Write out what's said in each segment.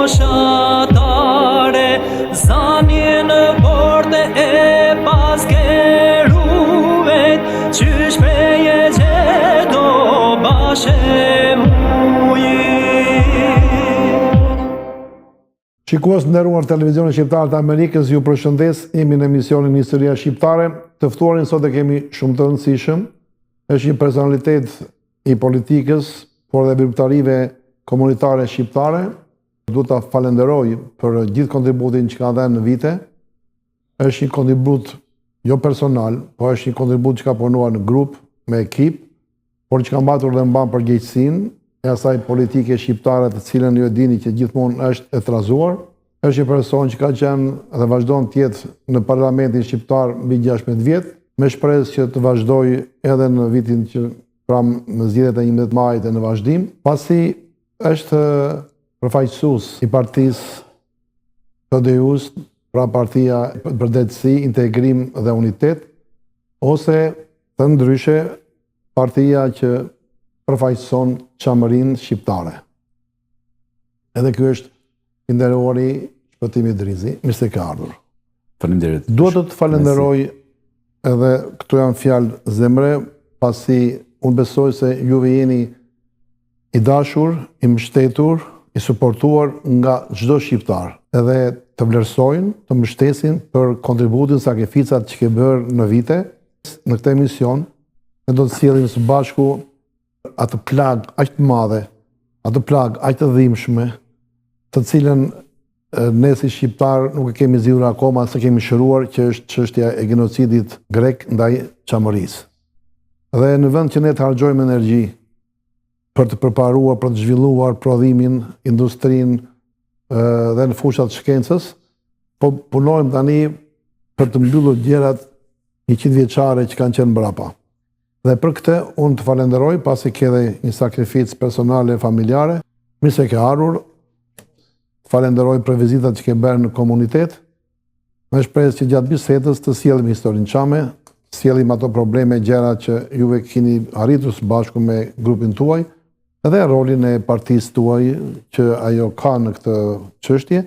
moshatare, zanje në porte e paskeruvet, qysh preje gjedo bashe muji. Shikues nderuar televizioni shqiptar të Amerikës, ju përshëndes, jemi në emisionin Historia Shqiptare. Të ftuarin sot e kemi shumë të rëndësishëm. Është një personalitet i politikës, por dhe veprimtarive komunitare shqiptare. Duhet ta falenderoj për gjithë kontributin që ka dhënë në vite. Është një kontribut jo personal, po është një kontribut që ka punuar në grup, me ekip, por që ka mbatur dhe mban përgjegjësinë e asaj politike shqiptare të cilën ju e dini që gjithmonë është e trazuar. Është një person që ka qenë dhe vazhdon të jetë në parlamentin shqiptar mbi 16 vjet, me shpresë që të vazhdoj edhe në vitin që në zgjedhjet e 11 majit e në vazhdim, pasi është përfaqësues i partisë PDU-s, pra Partia për Drejtësi, Integrim dhe Unitet, ose të ndryshe partia që përfaqëson qamërinë shqiptare. Edhe ky është i nderuari Shpëtimi Drizi. Mirë se ke ardhur. Faleminderit. Duhet të të falenderoj edhe këto janë fjalë zemre, pasi unë besoj se juve jeni i dashur, i mbështetur, i suportuar nga çdo shqiptar. Edhe të vlerësojnë, të mbështesin për kontributin, sakrificat që ke bërë në vite. Në këtë emision ne do të sjellim së bashku atë plag aq të madhe, atë plag aq të dhimbshme, të cilën ne si shqiptar nuk e kemi zgjidhur akoma, se kemi shëruar, që është çështja e genocidit grek ndaj qamërisë. Dhe në vend që ne të harxojmë energji për të përparuar, për të zhvilluar prodhimin, industrinë dhe në fushat shkencës, po punojmë tani për të mbyllur gjërat 100 vjeçare që kanë qenë mbrapa. Dhe për këtë unë të falenderoj, pasi ke dhe një sakrificë personale e familjare. Mirë se ke ardhur. Falenderoj për vizitat që ke bërë në komunitet. Me shpresë që gjatë bisedës të sjellim historinë çame, sjellim ato probleme, gjëra që juve keni arritur së bashku me grupin tuaj, edhe rolin e partisë tuaj që ajo ka në këtë çështje,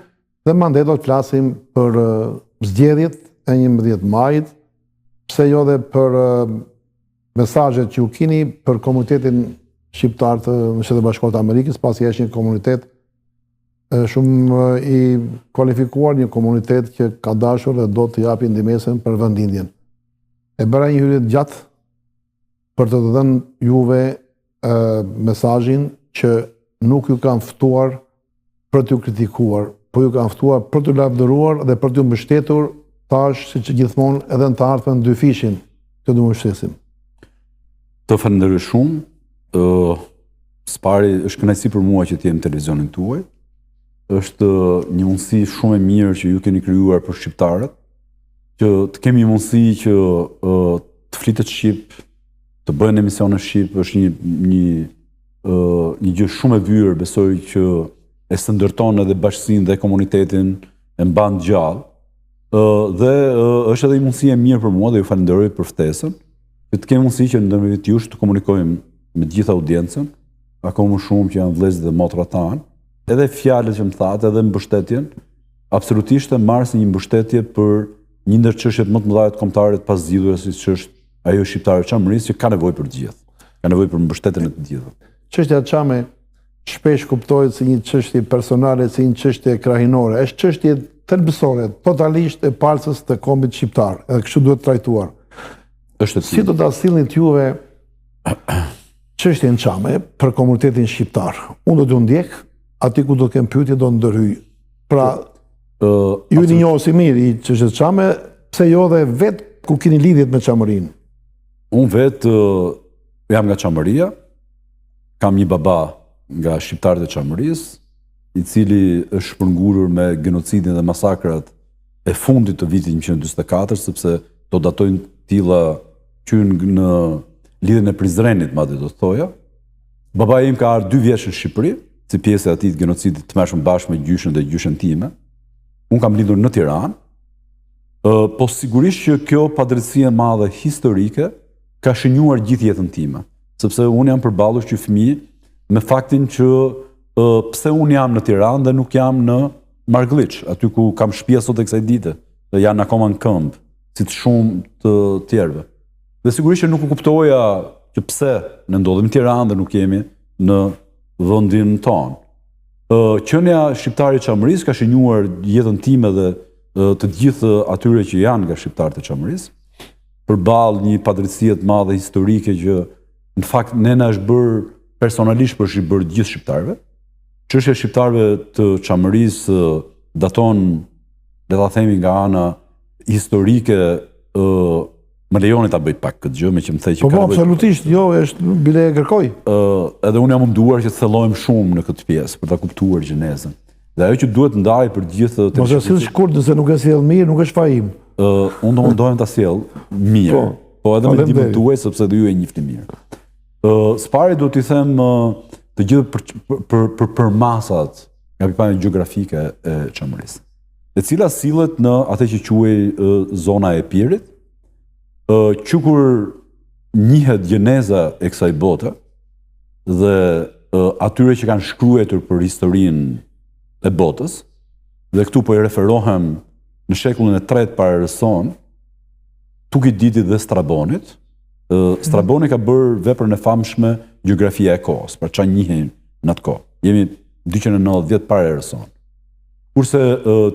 dhe mandej do të flasim për zgjedhjet e 11 majit, pse jo dhe për mesazhet që ju keni për komunitetin shqiptar të Shtetit Bashkuar të Amerikës, pasi është një komunitet shumë i kualifikuar, një komunitet që ka dashur dhe do të japi ndihmën për vendindjen. E bëra një hyrje gjatë për të dhënë juve mesazhin që nuk ju kam ftuar për t'ju kritikuar, po ju kam ftuar për t'ju lavdëruar dhe për t'ju mbështetur, tash siç gjithmonë edhe në të ardhmen dy fishin që do mbështesim. Të falenderoj shumë. Spari është kënaqësi për mua që të jem në televizionin tuaj. Është një mundësi shumë e mirë që ju keni krijuar për shqiptarët, që të kemi mundësi që të flitet shqip, të bëhen emisione shqip, është një gjë shumë e vyer, besoj që e shndërton edhe bashkësinë dhe komunitetin, e mban gjallë. Dhe është edhe një mundësi e mirë për mua dhe ju falenderoj për ftesën. Të kemi mundësi që ndërmjet jush të komunikojmë me të gjithë audiencën, akoma më shumë që janë vëllezër dhe motra tanë, edhe fjalët që më thatë, edhe mbështetjen, absolutisht e marr si një mbështetje për një ndër çështjet më të mëdha të kombëtarit pas zgjidhura, siç është ajo shqiptare qamërisë, që ka nevojë për të gjithë. Ka nevojë për mbështetjen e të gjithëve. Çështja e çame shpesh kuptohet si një çështje personale, si një çështje krahinore. Është çështje thelbësore, totalisht e palcës të kombit shqiptar, edhe kështu duhet trajtuar. Si do ta sillni juve çështjen çame për komunitetin shqiptar? Unë do t'ju ndjek, aty ku do të kem pyetje do ndërhyj. Pra, ju një njohës i mirë i çështjes çame, pse jo dhe vetë ku keni lidhjet me qamërinë? Unë vetë jam nga qamëria, kam një baba nga shqiptarët e qamërisë, i cili është shpërngulur me genocidin dhe masakrat e fundit të vitit 1944, sepse do datojnë tilla qynë në lidhjen e Prizrenit, madje do të thoja. Babai im ka ardhur 2 vjeç në Shqipëri, si pjesë e atij genocidit të mëshëm bashkë me gjyshen dhe gjyshen time. Unë kam lindur në Tiranë, po sigurisht që kjo padrejtësi e madhe historike ka shënjuar gjithë jetën time, sepse unë jam përballur që fëmijë me faktin që pse unë jam në Tiranë dhe nuk jam në Margëlliç, aty ku kam shtëpia sot e kësaj dite, dhe janë akoma në këmbë, si të shumë të tjerëve. Dhe sigurisht që nuk u kuptoja që pse ne ndodhemi në Tiranë dhe nuk jemi në vendin tonë. Qenia shqiptare e Çamërisë ka shënjuar jetën time dhe të gjithë atyre që janë nga shqiptarët e Çamërisë, përballë një padrejtësie të madhe historike që në fakt ne na është bërë personalisht për shi bërë gjithë shqiptarëve. Çështja e shqiptarëve të Çamërisë daton, le ta themi, nga ana historike, më lejoni ta bëj pak këtë gjë, me që më thej që Po, absolutisht, jo, është bile e kërkoj. Edhe unë jam munduar që të thellojmë shumë në këtë pjesë për ta kuptuar gjenezën. Dhe ajo që duhet ndaj për gjithë Mos e sill shkurt, nëse nuk e sjell mirë, nuk është fajim. Unë do mundohem ta sjell mirë. Po edhe me ndihmën tuaj sepse dhe ju e njihni mirë. S'pari do t'i them të gjithë për masat nga pikpamja gjeografike e Çamërisë, e cila sillet në atë që quhej zona e Epirit, që kur njihet gjeneza e kësaj bote dhe atyre që kanë shkruar për historinë e botës, dhe këtu po i referohem në shekullin e 3 para erës sonë, Tukididit dhe Strabonit. Straboni ka bërë veprën e famshme Gjeografia e kohës, për çfarë njihen në atë kohë. Jemi 290 para erës sonë. Kurse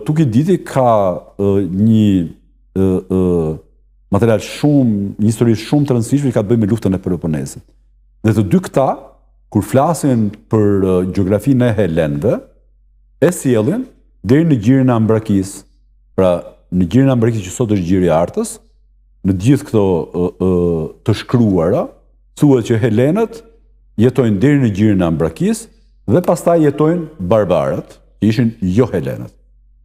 Tukididi ka një material shumë, një histori shumë të rëndësishme që ka të bëjë me luftën e Peloponesit. Dhe të dy këta, kur flasin për gjeografinë e helenëve, e sjellin deri në gjirin e Ambrakisë. Pra, në gjirin e Ambrakisë që sot është gjiri i Artës, në gjithë këto të shkruara, thuhet që helenët jetojnë deri në gjirin e Ambrakisë dhe pastaj jetojnë barbarët, që ishin jo helenët.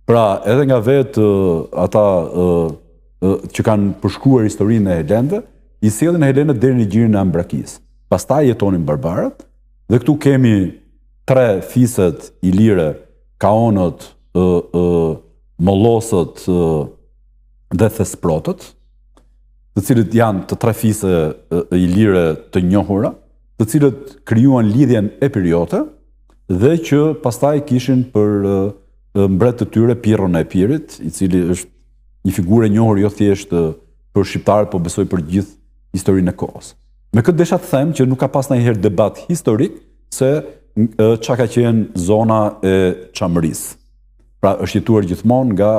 Pra, edhe nga vetë ata që kanë përshkruar historinë e helenëve, i sjellin helenët deri në gjirin e Ambrakisë. Pastaj jetonin barbarët, dhe këtu kemi 3 fiset ilire, kaonët, mollosët dhe thesprotët, të cilët janë të 3 fise ilire të njohura, të cilët krijuan lidhjen epiriote dhe që pastaj kishin për mbret të tyre Pirron e Epirit, i cili është një figurë e njohur jo thjesht për shqiptarët, po besoj për gjithë historinë e kohës. Me këtë desha të them që nuk ka pas ndonjëherë debat historik se çka ka qenë zona e Çamërisë. Pra, është jetuar gjithmonë nga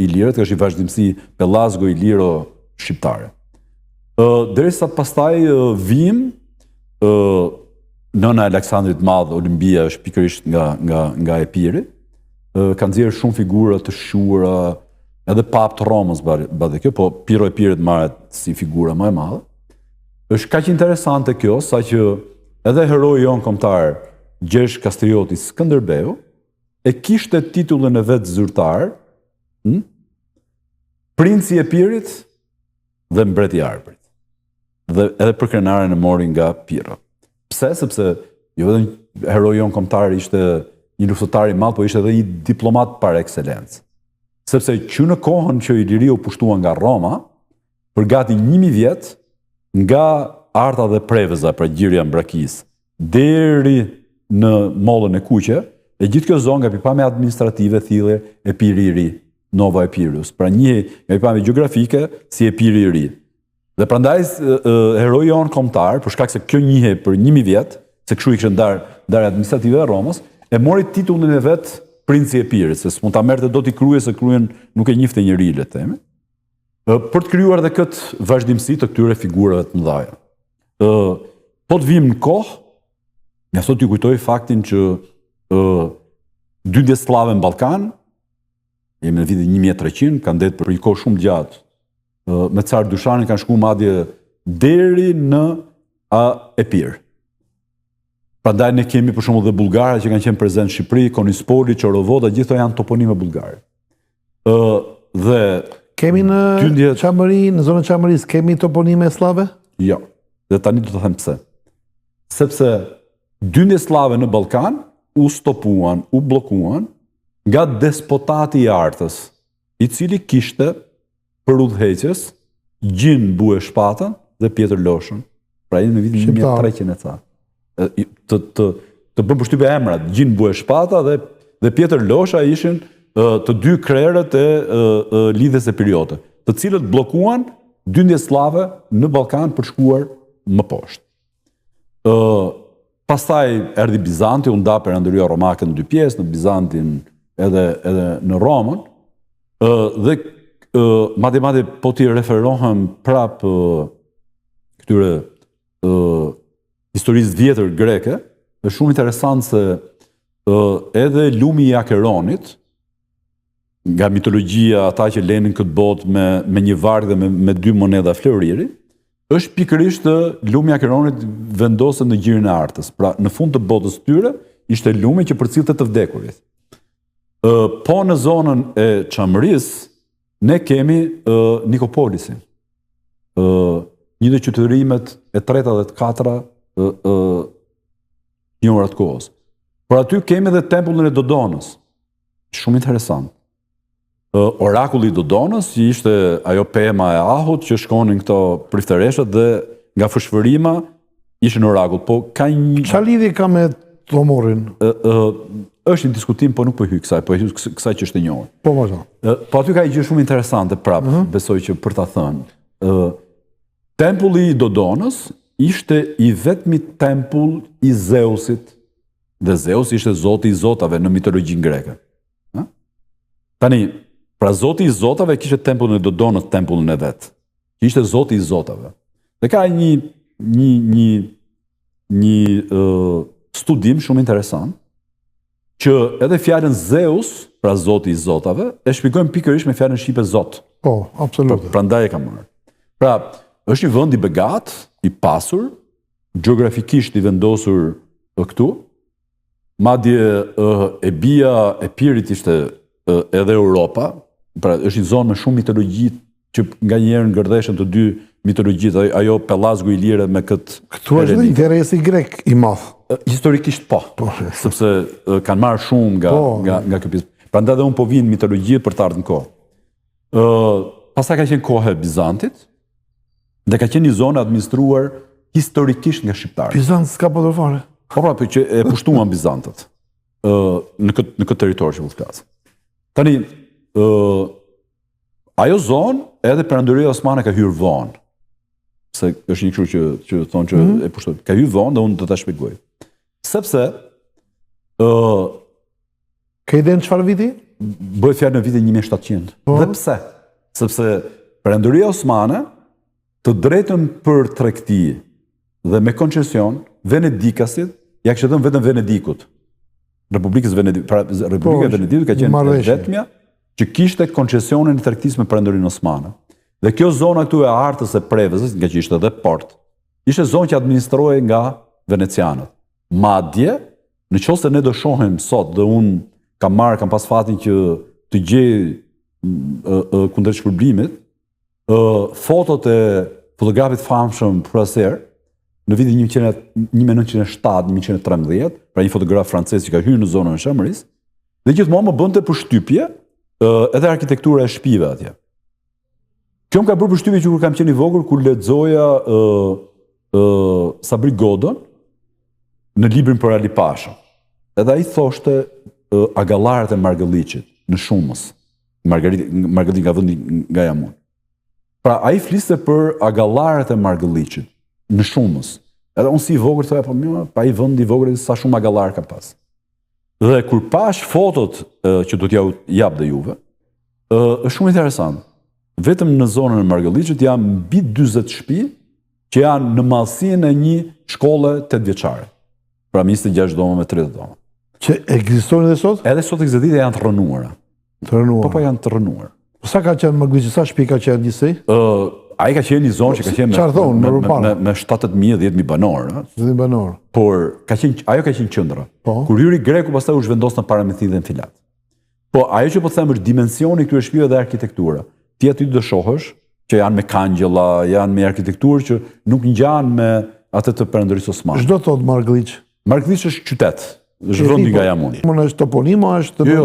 ilirët, është i vazhdimsi pellazgo-iliro shqiptare. Derisa pastaj vim nëna e Aleksandrit Madh, Olimbia, është pikërisht nga Epiri. Ka nxjerrë shumë figura të shuara, edhe papë të Romës badhe kjo, po Pirro Epirit marret si figura më e madhe. Është kaq interesante kjo, sa që edhe heroi jon kombëtar, Gjergj Kastrioti Skënderbeu, e kishte titullin e vet zyrtar, Princi i Epirit dhe Mbreti i Arpërit. Dhe edhe për krenaren e mori nga Pirro. Pse? Sepse jo vetëm heroi jon kombëtar ishte një luftëtar i madh, po ishte edhe një diplomat par excellence. Sepse që në kohën që Iliria u pushtua nga Roma, për gati 1000 vjet, nga Arta dhe Preveza, pra gjiri i Ambrakisë, deri në mollën e Kuqe, e gjithë kjo zonë nga pikpamja administrative thillet Epiri i Ri, Nova Epirus, pra një nga pikpamja gjeografike si Epiri i Ri. Dhe prandaj heroi jon kombëtar, për shkak se kjo njihej për 1000 vjet, se kështu i kishte ndarë administrative e Romës, e mori titullin e vet Princi i Epirit, se s'mund ta merrte dot i krye, se kryen nuk e njihte njëri, le të themi. Për të krijuar edhe këtë vazhdimsi të këtyre figurave të mëdha. Po të vim në kohë, ja sot ju kujtoj faktin që dyndje slave në Ballkan, jemi në vitin 1300, kanë ndetë për një kohë shumë gjatë, me car Dushanin kanë shkuar madje deri në Epir. Prandaj ne kemi për shembull dhe bullgarët që kanë qenë prezent në Shqipëri, Konispoli, Çorovoda, gjithë ato janë toponime bullgare. Dhe kemi në Çamëri, në zonën e Çamërisë, kemi toponime slave? Jo. Dhe tani do të them pse. Sepse dyndje slave në Ballkan u stopuan, u bllokuan nga despotati i Artës, i cili kishte për udhëheqës Gjin Bue Shpatën dhe Pjetër Loshën. Pra në vitin 1300 e ca. të bën përshtypje emrat, Gjin Bueshpata dhe Pjetër Losha ishin të dy krerët e lidhjes epiriote, të cilët bllokuan dyndje slave në Ballkan për shkuar më poshtë. Pastaj erdhi Bizanti, u nda Perandoria Romake në dy pjesë, në Bizantin edhe në Romën, dhe madje po t'i referohem prap këtyre historisë vjetër greke, është shumë interesant se edhe lumi i Akeronit, nga mitologjia ata që lenin këtë botë me një varg dhe me dy moneda floriri, është pikërisht lumi i Akeronit vendosur në gjirin e artës. Pra, në fund të botës tyre, ishte lumi që përcillte të vdekurit. Po në zonën e Çamërisë, ne kemi Nikopolisin. Një dhe qytetërimet e treta dhe të katra njëra të kohës. Por aty kemi dhe tempullin e Dodonës. Shumë interesant. Orakulli i Dodonës ishte ajo pema e ahut që shkonin këto priftereshët dhe nga fshfërima ishin orakull. Po ka një... Çfarë lidhje ka me Thomorin? Është një diskutim, po nuk po hyj kësaj, po hyj kësaj që është e njohur. Po vazhdo. Po aty ka një gjë shumë interesante prap, besoj që për ta thënë. Tempulli i Dodonës ishte i vetmi tempull i Zeusit, dhe Zeus ishte zoti i zotave në mitologjinë greke. Tani, pra zoti i zotave kishte tempullin e Dodonës, tempullin e vet, që ishte zoti i zotave. Dhe ka një studim shumë interesant, që edhe fjalën Zeus, pra zoti i zotave, e shpjegojmë pikërisht me fjalën shqipe zot. Po, absolutisht. Prandaj e kam marrë. Pra, është një vend i begat, i pasur, gjeografikisht i vendosur këtu, madje e bija e Pirit ishte edhe Europa, pra është një zonë me shumë mitologji që nga njerë ngërdheshen të dy mitologjit, ajo Pellazgu i Lire me këtë... Këtu është dhe interesi grek i madh. Historikisht po, sepse kanë marrë shumë nga kjo pjesë. Prandaj dhe unë po vinë mitologjit për të ardhur në kohë. Pastaj ka qenë kohë e Bizantit, dhe ka qenë një zonë administruar historikisht nga shqiptarët. Bizant s'ka po fare. Po pra, që e pushtuan Bizantët në këtë territor që u flas. Tani, ajo zonë edhe Perandoria Osmane ka hyrë vonë. Se është një kështu që thonë që e pushtojnë. Ka hyrë vonë dhe unë do ta shpjegoj. Sepse Ka idenë çfarë viti? Bëhet fjalë në vitin 1700. Dhe pse? Sepse Perandoria Osmane të drejtën për tregti dhe me koncesion Venedikasit ja kishte dhënë vetëm Venedikut. Republikës Venedikut, pra Republika e Venedikut ka qenë vetmja që kishte koncesionin e tregtisë me Perandorinë Osmane. Dhe kjo zona këtu e artës e prevëzës, nga që ishte edhe port, ishte zonë që administrohej nga venecianët. Madje, në qoftë se ne do shohim sot dhe unë kam pas fatin që të gjej kundër shpërblimit, fotot e fotografit famshëm Froissart në vitin 1907-1913, pra një fotograf francez që ka hyrë në zonën e Çamërisë, dhe gjithmonë më bënte përshtypje edhe arkitektura e shtëpive atje. Kjo më ka bërë përshtypje që kur kam qenë i vogël, kur lexoja Sabri Godon në librin për Ali Pashën. Edhe ai thoshte agallarët e Margëlliçit në Shumës. Margëlliç nga vendi nga jam unë. Pra ai fliste për agallarët e Margëlliçit në Shumës. Edhe unë si i vogël thoya, po mirë, pa ai vendi i vogël sa shumë agallar ka pas. Dhe kur pash fotot që do t'ja jap dhe juve, është shumë interesant. Vetëm në zonën e Margëlliçit janë mbi 40 shtëpi që janë në mallësinë e një shkolle 8 vjeçare. Pra 26 dhoma me 30 dhoma. Që ekzistojnë edhe sot? Edhe sot ekzistojnë dhe janë të rënuara. Të rënuara. Po janë të rënuar. Sa ka qenë Margëlliçi, sa shtëpi ka qenë gjithsej? Ai ka qenë një zonë që ka qenë me 70.000-10.000 banorë. 10.000 banorë. Por ajo ka qenë qendra. Kur hyri greku pastaj u zhvendos në Paramethidhe në Filat. Po ajo që po them është dimensioni këtyre shtëpive dhe arkitektura. Ti aty do shohësh që janë me kangjella, janë me arkitekturë që nuk ngjan me atë të Perandorisë Osmane. Ç'do thot Margëlliç? Margëlliç është qytet. Është vendi nga jam unë. Më është toponimo, është... Jo,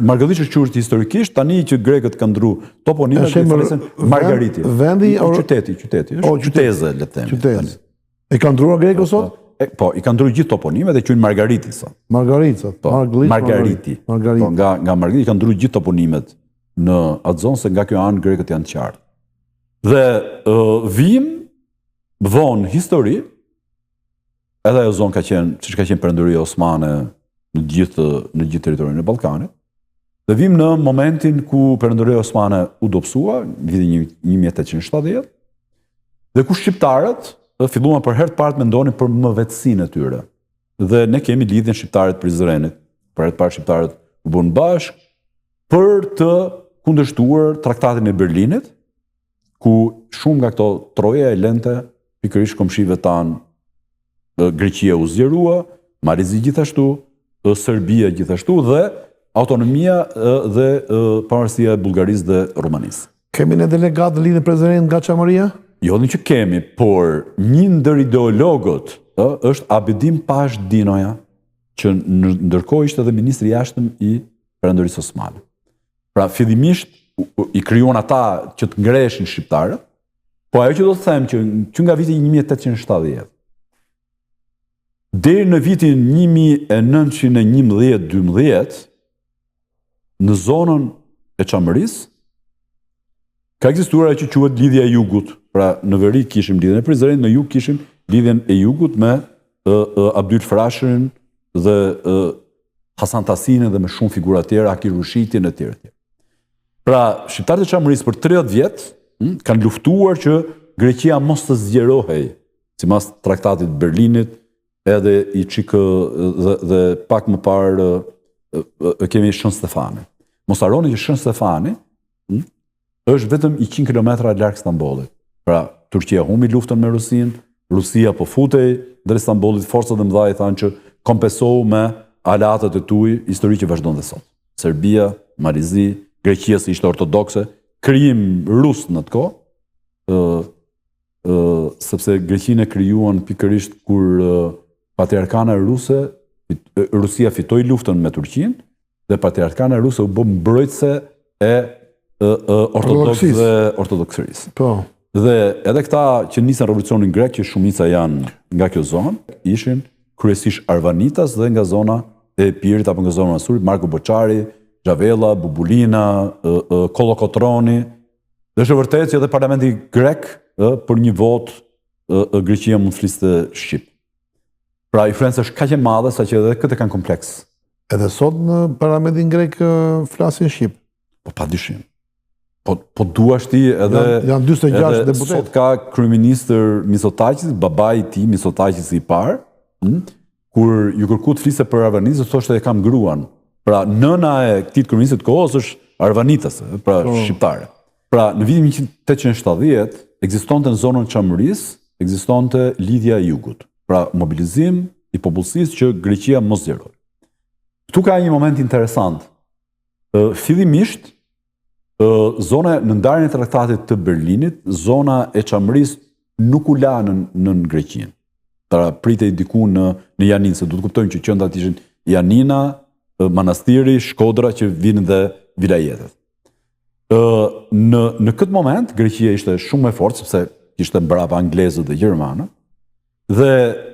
Margëlliç është quhet historikisht, tani që grekët kanë ndru toponimin e thënë Margariti. Vendi qyteti, është qyteze, le të them. Qytezi. E kanë ndruar grekët sot? Po, i kanë ndryshuar gjithë toponimet dhe quajnë Margariti sot. Margarita, Margariti. Po, nga Margariti kanë ndryshuar gjithë toponimet në atë zonë, se nga kjo anë grekët janë të qartë. Dhe vim vonë histori, edhe ajo zonë ka qenë, siç ka qenë Perëndëria Osmane në gjithë territorin e Ballkanit. Dhe vim në momentin ku Perëndëria Osmane u dobësua, në vitin 1870, dhe ku shqiptarët filluan për herë të parë mendonin për mëvetësinë e tyre. Dhe ne kemi lidhjen shqiptarët Prizrenit. Për herë të parë shqiptarët u bën bashkë për të kundërshtuar Traktatin e Berlinit, ku shumë nga këto troja e lente pikërisht komshive tanë, Greqia u zgjerua, Marizi gjithashtu, Serbia gjithashtu dhe autonomia dhe pavarësia e Bullgarisë dhe Rumanisë. Kemi ne delegat në lidhje Prizrenit nga Çamëria? Jo që kemi, por një ndër ideologët është Abedin Pashdinoja, që ndërkohë ishte edhe ministri i jashtëm i Perëndërisë Osmane. Pra fillimisht i krijuan ata që të ngreheshin shqiptarët, po ajo që do të them që nga viti 1870 deri në vitin 1911-12 në zonën e Çamërisë ka ekzistuar ajo që quhet lidhja e jugut. Pra në veri kishim lidhjen e Prizrenit, në jug kishim lidhjen e jugut me Abdyl Frashërin dhe Hasan Tasinin dhe me shumë figura të tjera, Akil Rushitin e tjerë. Pra shqiptarët e Çamërisë për 30 vjet kanë luftuar që Greqia mos të zgjerohej, sipas Traktatit të Berlinit, edhe i çik dhe pak më parë kemi Shën Stefani. Mos harroni që Shën Stefani është vetëm 100 kilometra larg Stambollit. Pra Turqia humbi luftën me Rusinë, Rusia po futej drejt Stambollit, forcat e mëdha i thanë që kompensohu me alatët e tuaj, histori që vazhdon dhe sot. Serbia, Marizi, Greqia se ishte ortodokse, krijim rus në atë kohë, sepse Greqinë e krijuan pikërisht kur patriarkana ruse, Rusia fitoi luftën me Turqinë dhe patriarkana ruse u bë mbrojtëse e ortodoksisë. Po. Dhe edhe këta që nisën revolucionin grek, që shumica janë nga kjo zonë, ishin kryesisht Arvanitas dhe nga zona e Epirit apo nga zona e Asurit, Marko Boçari, Xhavella, Bubulina, Kolokotroni. Dhe është vërtet që edhe parlamenti grek për një votë Greqia mund fliste shqip. Pra influenca është kaq e madhe sa që edhe këtë kanë kompleks. Edhe sot në parlamentin grek flasin shqip. Po padyshim. Po duash ti edhe janë 46 deputet. Sot ka kryeministër Mitsotakis, babai i tij Mitsotakis i parë, kur ju kërku të fliste për Arvanitës, thoshte e kam gruan. Pra nëna e këtij kryeministit të kohës është Arvanitas, pra shqiptare. Pra në vitin 1870 ekzistonte në zonën e Çamërisë, ekzistonte lidhja e jugut. Pra mobilizim i popullsisë që Greqia mos zgjeroj. Ktu ka një moment interesant. Fillimisht zona në ndarjen e Traktatit të Berlinit, zona e Çamërisë nuk u la në Greqinë. Pra pritej diku në Janinë, se du të kuptojmë që qendrat ishin Janina, Manastiri, Shkodra që vinë dhe vilajetet. Në këtë moment Greqia ishte shumë më fortë sepse ishte mbrapa anglezët dhe gjermanët dhe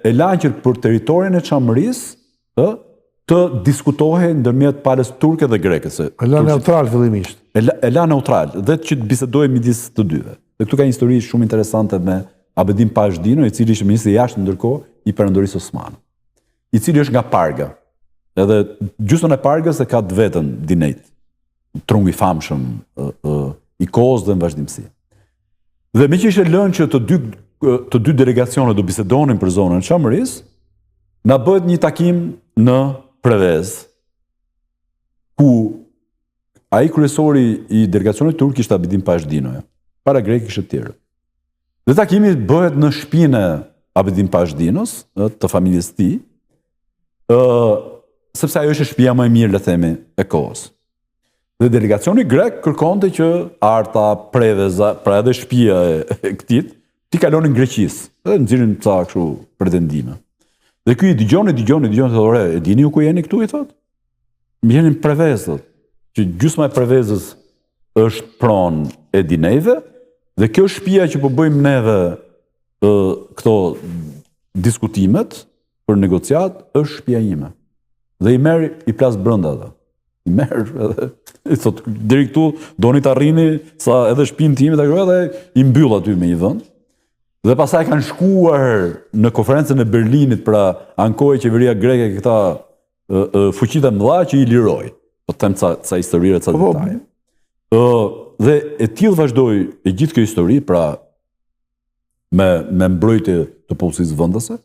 e lanë që për territorin e Çamërisë të diskutohej ndërmjet palës turke dhe greke. E la neutral fillimisht. E la neutral dhe që të bisedojë midis të dyve. Dhe këtu ka një histori shumë interesante me Abedin Pashdino, i cili ishte ministri i jashtëm ndërkohë i Perëndërisë Osmane, i cili është nga Parga. Edhe gjysmën e Pargës e ka të vetën Dinejt, trungu i famshëm i kohës dhe në vazhdimsi. Dhe me që ishte lënë që të dy delegacionet do bisedonin për zonën e Çamërisë, na bëhet një takim në Prevez, ku ai kryesori i delegacionit turk ishte Abedin Pashdinoja, para grek ishte tjerë. Dhe takimi bëhet në shtëpinë e Abedin Pashdinos, të familjes tij, sepse ajo është shtëpia më e mirë, le themi, e kohës. Dhe delegacioni grek kërkonte që arta, Preveza, pra edhe shtëpia e këtij, ti kalonin Greqisë, edhe nxirrin ca kështu pretendime. Dhe ky i dëgjoni, thotë, e dini ju ku jeni këtu, i thotë? Më jeni në Prevez, thotë, që gjysma e Prevezës është pronë e Dinejve, dhe kjo shtëpia që po bëjmë neve këto diskutimet, për negociat është shtëpia ime. Dhe i merr i plas brenda atë. I merr edhe i thot deri këtu doni të arrini sa edhe shtëpinë time ta krijoj dhe i mbyll aty me një vend. Dhe pastaj kanë shkuar në konferencën e Berlinit, pra ankoi qeveria greke këta fuqitë e mëdha që i liroi. Po them ca historire, ca detaje. Dhe e tillë vazhdoi e gjithë kjo histori, pra me mbrojtje të policisë vendase,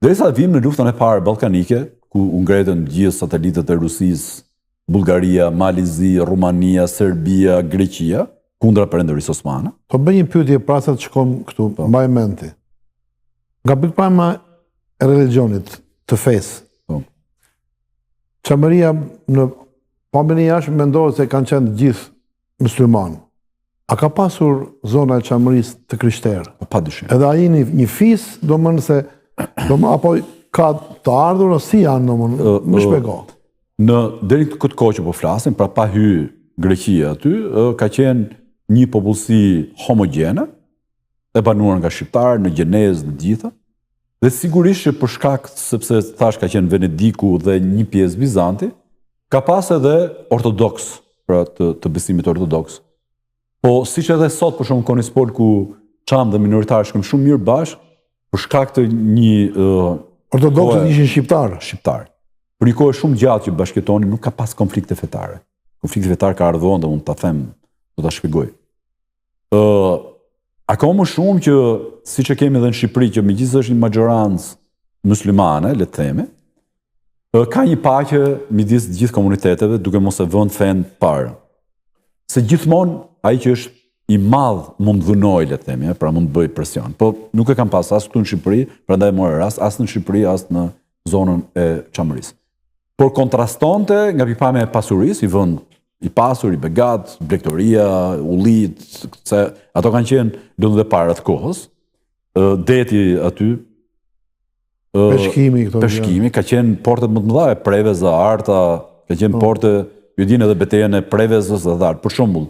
derisa vim në luftën e parë ballkanike, ku u ngretën gjithë satelitët e Rusisë, Bullgaria, Malizi, Rumania, Serbia, Greqia, kundra Perëndërisë Osmane. Po bëj një pyetje pra sa të shkom këtu, mbaj menti. Nga pikpamja e religionit, të fesë. Çamëria në pamjen e jashtë mendohet se kanë qenë gjithë muslimanë. A ka pasur zona e çamërisë të krishterë? Padyshim. Edhe ai një fis, apo ka të ardhur ose si janë domosdoshmë, më shpjego. Në deri këtë kohë që po flasim, pra pa hy Greqia aty, ka qenë një popullsi homogjene, e banuar nga shqiptarë, në Gjenezë, në gjitha, dhe sigurisht që për shkak sepse thash ka qenë Venediku dhe një pjesë Bizanti, ka pas edhe ortodoks, pra të besimit ortodoks. Po siç edhe sot për shembull Konispol ku çam dhe minoritarë shkojnë shumë mirë bashkë, për shkak të një ortodoksët ishin shqiptarë. Shqiptarë. Për një kohë shumë gjatë që bashkëtonin, nuk ka pas konflikte fetare. Konflikti fetar ka ardhur, dhe mund ta them, do ta shpjegoj. Ka më shumë që, siç e kemi edhe në Shqipëri, që megjithëse është një majorancë muslimane, le të themi, ka një paqe midis të gjithë komuniteteve, duke mos e vënë fen parë. Se gjithmonë ai që është i madh mund dhunoj, le të themi, pra mund bëj presion. Po nuk e kam pas as këtu në Shqipëri, prandaj morë rast as në Shqipëri as në zonën e çamërisë. Por kontrastonte nga pikpamja e pasurisë, i vend i pasur, i begat, blegtoria, ullit, se ato kanë qenë lëndë dhe para të kohës, deti aty, peshkimi, ka qenë portet më të mëdha e Preveza, Arta, ka qenë porte, ju dinë edhe betejën e Prevezës dhe Arta. Për shembull,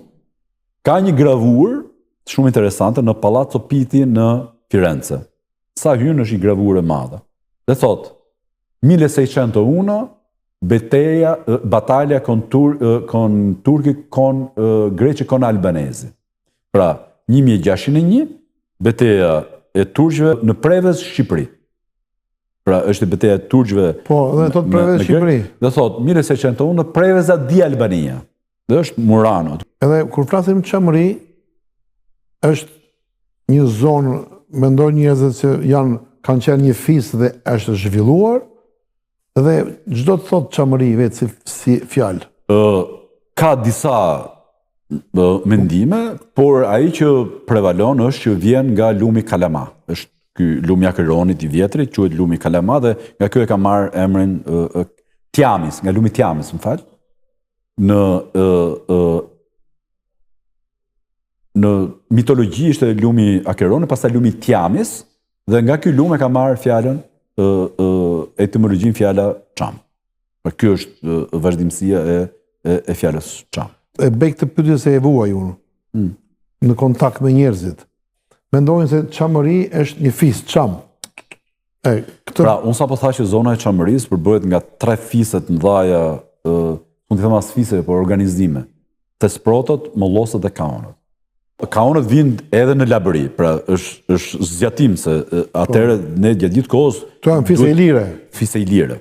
ka një gravur shumë interesante në Palazzo Pitti në Firenze. Sa hyn është një gravur e madhe. Dhe thot, 1601 batalja con turchi con greci con albanesi. Pra, 1601 betejë e turqëve në Prevez, Shqipëri. Pra, është betejë e turqëve. Po, dhe thot Prevez, Shqipëri. Dhe thot 1601 në Preveza di Albania. Dhe është Murano. Edhe kur flasim çamëri, është një zonë, mendoj njerëzit që kanë qenë një fis dhe është zhvilluar, dhe çdo të thot çamëri vetë si fjalë. Ka disa mendime, por ai që prevalon është që vjen nga lumi Kalama. Është ky lumi Akeronit i vjetrit, quhet lumi Kalama, dhe nga kjo e ka marrë emrin Tiamis, nga lumi Tiamis, më fal. Në mitologji ishte lumi Akeronit, pastaj lumi Tiamis, dhe nga ky lum e ka marrë fjalën etimologjin fjala çam. Kjo është vazhdimësia e fjalës çam. E bëj këtë pyetje se e vuaj unë. Në kontakt me njerëzit. Mendojnë se çamëri është një fis çam. Pra, unë sapo thash që zona e çamërisë përbëhet nga 3 fiset mëdha, mund të them as fise, por organizime. Tesprotot, mollosët dhe kaonët. Kaonët vinë edhe në labëri, pra është zgjatim se atëherë ne gjatë gjithë kohës to janë fise i lire. Fise i lire.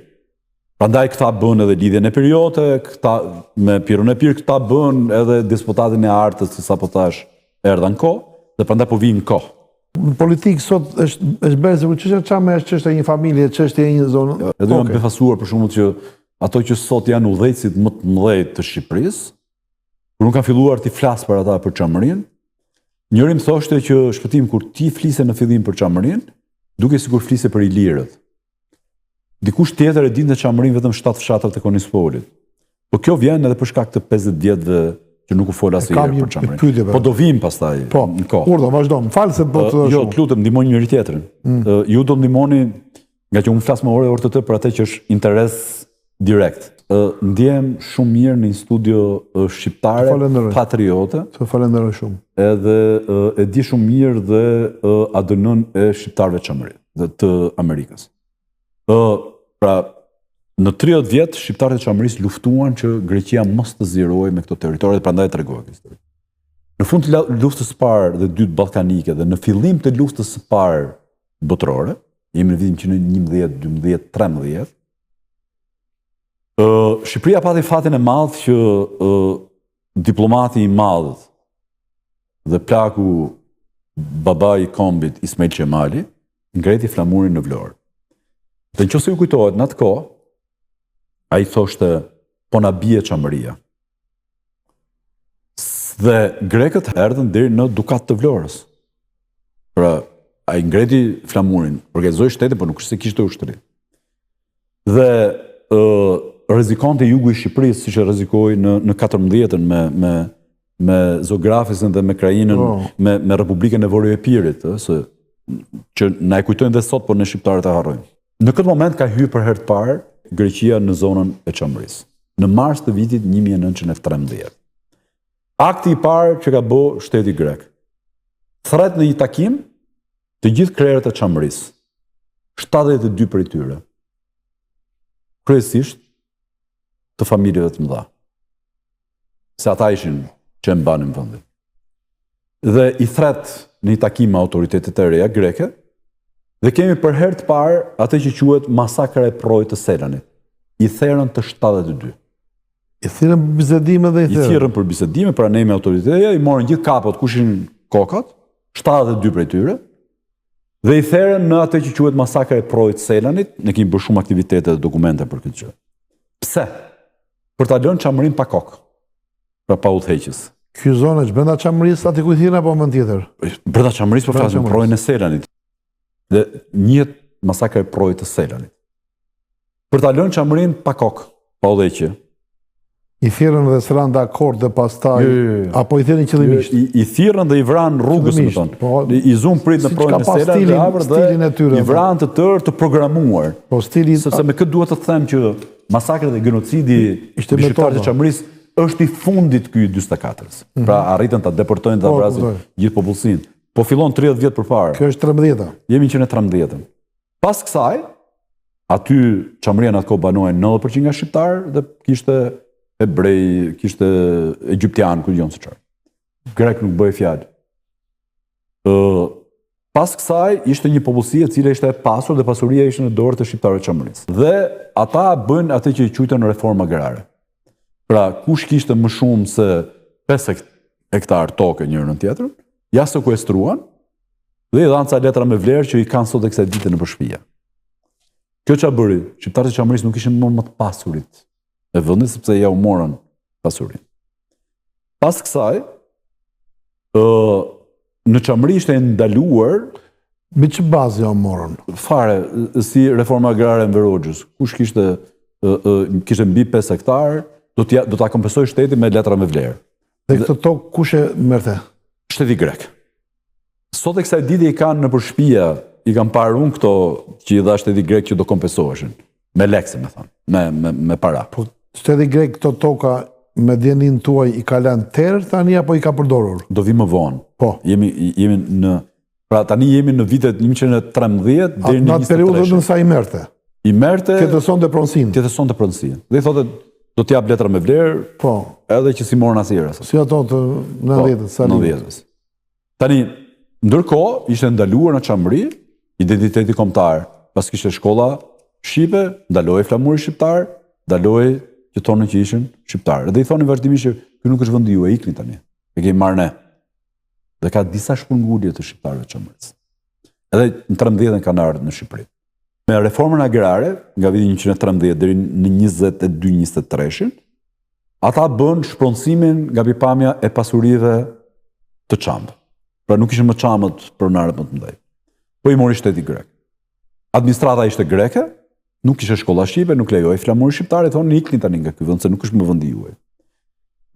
Prandaj këta bën edhe lidhjen e periote, këta me Piron e Pir, këta bën edhe despotatin e artës, si sapo thash, erdhan kohë, dhe prandaj po vinë kohë. Në politikë sot është bërë se çështja çamë është çështja e një familje, çështja e një zonë. Edhe janë befasuar për shkakun që ato që sot janë udhëheqësit më të mëdhenj të Shqipërisë, kur nuk kanë filluar të flas për ata për çamërinë. Njëri më thoshte që shpëtim kur ti flise në fillim për çamërinë, duke sikur flise për Ilirët. Dikush tjetër e dinte çamërinë vetëm 7 fshatrat e Konispolit. Po kjo vjen edhe për shkak të 50 vjetëve që nuk u fol asnjëherë për çamërinë. Po do vim pastaj në kohë. Urdhë, vazhdo, më fal se po të jo, lutem, ndihmoni njëri tjetrin. Ju do ndihmoni, nga që unë flas me orë të për atë që është interes direkt. Ndjem shumë mirë në një studio shqiptare, patriote. Të falenderoj shumë. Edhe e di shumë mirë dhe ADN-n e shqiptarëve çamëri, të Amerikës. Pra, në 30 vjet shqiptarët e Çamërisë luftuan që Greqia mos të zgjerojë me këto territoret, prandaj tregoj këtë histori. Në fund të luftës së parë dhe dytë ballkanike dhe në fillim të luftës së parë botërore, jemi në vitin 11, 12, 13, Shqipëria pati fatin e madh që diplomati i madh dhe plaku babai i kombit Ismail Qemali ngreti flamurin në Vlorë. Dhe nëse ju kujtohet në atë kohë, ai thoshte po na bie Çamëria. Dhe grekët erdhën deri në Dukat të Vlorës. Pra, ai ngreti flamurin, organizoi shtetin, por nuk është se kishte ushtri. Dhe rrezikonte jugu i Shqipërisë, siç e rrezikoi në 14-ën me Zografisin dhe me Krajinën, me Republikën e Vorojepirit, që na e kujtojnë dhe sot, por ne shqiptarët e harrojmë. Në këtë moment ka hyrë për herë të parë Greqia në zonën e Çamërisë, në mars të vitit 1913. Akti i parë që ka bë shteti grek. Thret në një takim të gjithë krerët e Çamërisë. 72 prej tyre. Kryesisht të familjeve të mëdha. Se ata ishin që e mbanin vendin. Dhe i thret në një takim me autoritetet e reja greke, dhe kemi për herë të parë atë që quhet masakra e projit të Selanit. I therrën të 72. I thirrën për bisedime dhe I thirrën për bisedime, pra ne me autoritetet, i morën gjithë kapot ku ishin kokat, 72 prej tyre, dhe i therrën në atë që quhet masakra e projit të Selanit. Ne kemi bërë shumë aktivitete dhe dokumente për këtë gjë. Pse? Për ta lënë Çamërinë pa kokë. Pra pa udhëheqës. Ky zonë është brenda Çamërisë, aty ku i thirrën apo më tjetër? Brenda Çamërisë po flasim projin e Selanit. Dhe njët masakra e projit të Selanit. Për ta lënë Çamërinë pa kokë, pa udhëheqje. I thirrën dhe s'ran dakord dhe pastaj apo i thirrën qëllimisht? I thirrën dhe i vranë rrugës, më thonë. I zum prit në projin e Selanit dhe i vranë të tërë të programuar. Po stili, sepse me këtë duhet të them që masakra dhe genocidi i shqiptarëve të Çamërisë është i fundit ky 44-s. Pra arritën ta deportojnë dhe ta vrasin gjithë popullsinë. Po fillon 30 vjet përpara. Kjo është 13-a. Jemi në 13-ën. Pas kësaj, aty Çamëria në atë kohë banojnë 90% nga shqiptarë dhe kishte hebrej, kishte egyptian, ku dijon se çfarë. Grek nuk bëhej fjalë. Pas kësaj ishte një popullsi e cila ishte e pasur dhe pasuria ishte në dorë të shqiptarëve të Çamërisë. Dhe ata bën atë që i quajtën reformë agrare. Pra, kush kishte më shumë se 5 hektar tokë njërin tjetrën, ja sekuestruan dhe i dhanë ca letra me vlerë që i kanë sot e kësaj dite në shtëpi. Kjo çfarë bëri? Shqiptarët e Çamërisë nuk ishin më të pasurit e vendit sepse ja u morën pasurinë. Pas kësaj, në Çamëri ishte ndaluar me çë bazë ja u morën? Fare, si reforma agrare në Verogjës. Kush kishte mbi 5 hektar, do ta kompensoj shteti me letra me vlerë. Dhe këtë tokë kush e merrte? Shteti grek. Sot e kësaj dite i kanë në përshpia, i kanë parë unë këto që i dha shteti grek që do kompensoheshin. Me lekse, me thonë, me para. Po, shteti grek këto toka me djenin tuaj i ka lënë tërë tani apo i ka përdorur? Do vi më vonë. Po. Jemi në... Pra tani jemi në vitet 1913 deri në 23. Në atë periudhë në sa i merte? I merte... Tjetëson të pronësinë. Tjetëson të pronësinë. Dhe i thote, do t'jap letra me vlerë, po, edhe që si morën asnjëherë. Si ato të 90-s, sa 90-s. Tani, ndërkohë ishte ndaluar në Çamëri identiteti kombëtar. Pas kishte shkolla shqipe, ndaloi flamuri shqiptar, ndaloi që thonë që ishin shqiptar. Dhe i thonin vazhdimisht që ky nuk është vendi juaj, ikni tani. E kemi marrë ne. Dhe ka disa shpërngulje të shqiptarëve të Çamërisë. Edhe në 13-ën kanë ardhur në Shqipëri. Me reformën agrare, nga viti 1913 deri në 22-23, ata bën shpronësimin nga pikpamja e pasurive të çamb. Pra nuk ishin më çamët pronarët më të mëdhenj. Po i mori shteti grek. Administrata ishte greke, nuk kishte shkolla shqipe, nuk lejoi flamurin shqiptar, i thonë ikni tani nga ky vend se nuk është më vendi juaj.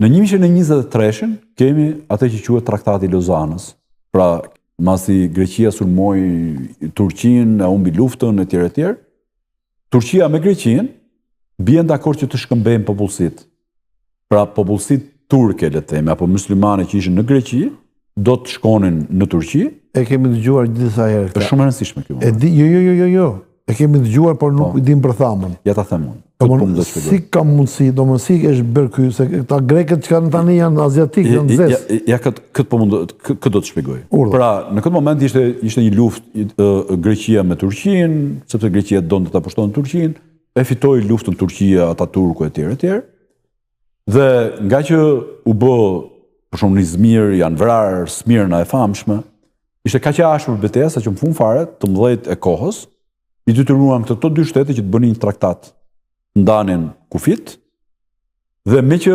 Në 1923 kemi atë që quhet Traktati i Lozanës. Pra masi Greqia sulmoi Turqinë, humbi luftën etj. Turqia me Greqinë bien dakord që të shkëmbejnë popullsitë. Pra popullsitë turke, le të themi, apo muslimane që ishin në Greqi, do të shkonin në Turqi. E kemi dëgjuar disa herë. Është shumë e rëndësishme kjo. Jo. E kemi dëgjuar, por nuk i dim për thamën. Ja ta them unë. Si ka mundësi, si është bërë ky, se këta grekët që kanë tani janë aziatikë, janë zesë. Ja këtë do të shpjegoj. Pra, në këtë moment ishte një luftë Greqia me Turqinë, sepse Greqia donte ta pushtonte Turqinë, e fitoi luftën Turqia, Ataturku etj. Dhe nga që u bë për shembull Izmir, janë vrarë Smirna e famshme, ishte kaq e ashpër betejë sa që në fund fare, të 11 e kohës, i detyruan këto dy shtete që të bënin një traktat, ndanin kufit, dhe me që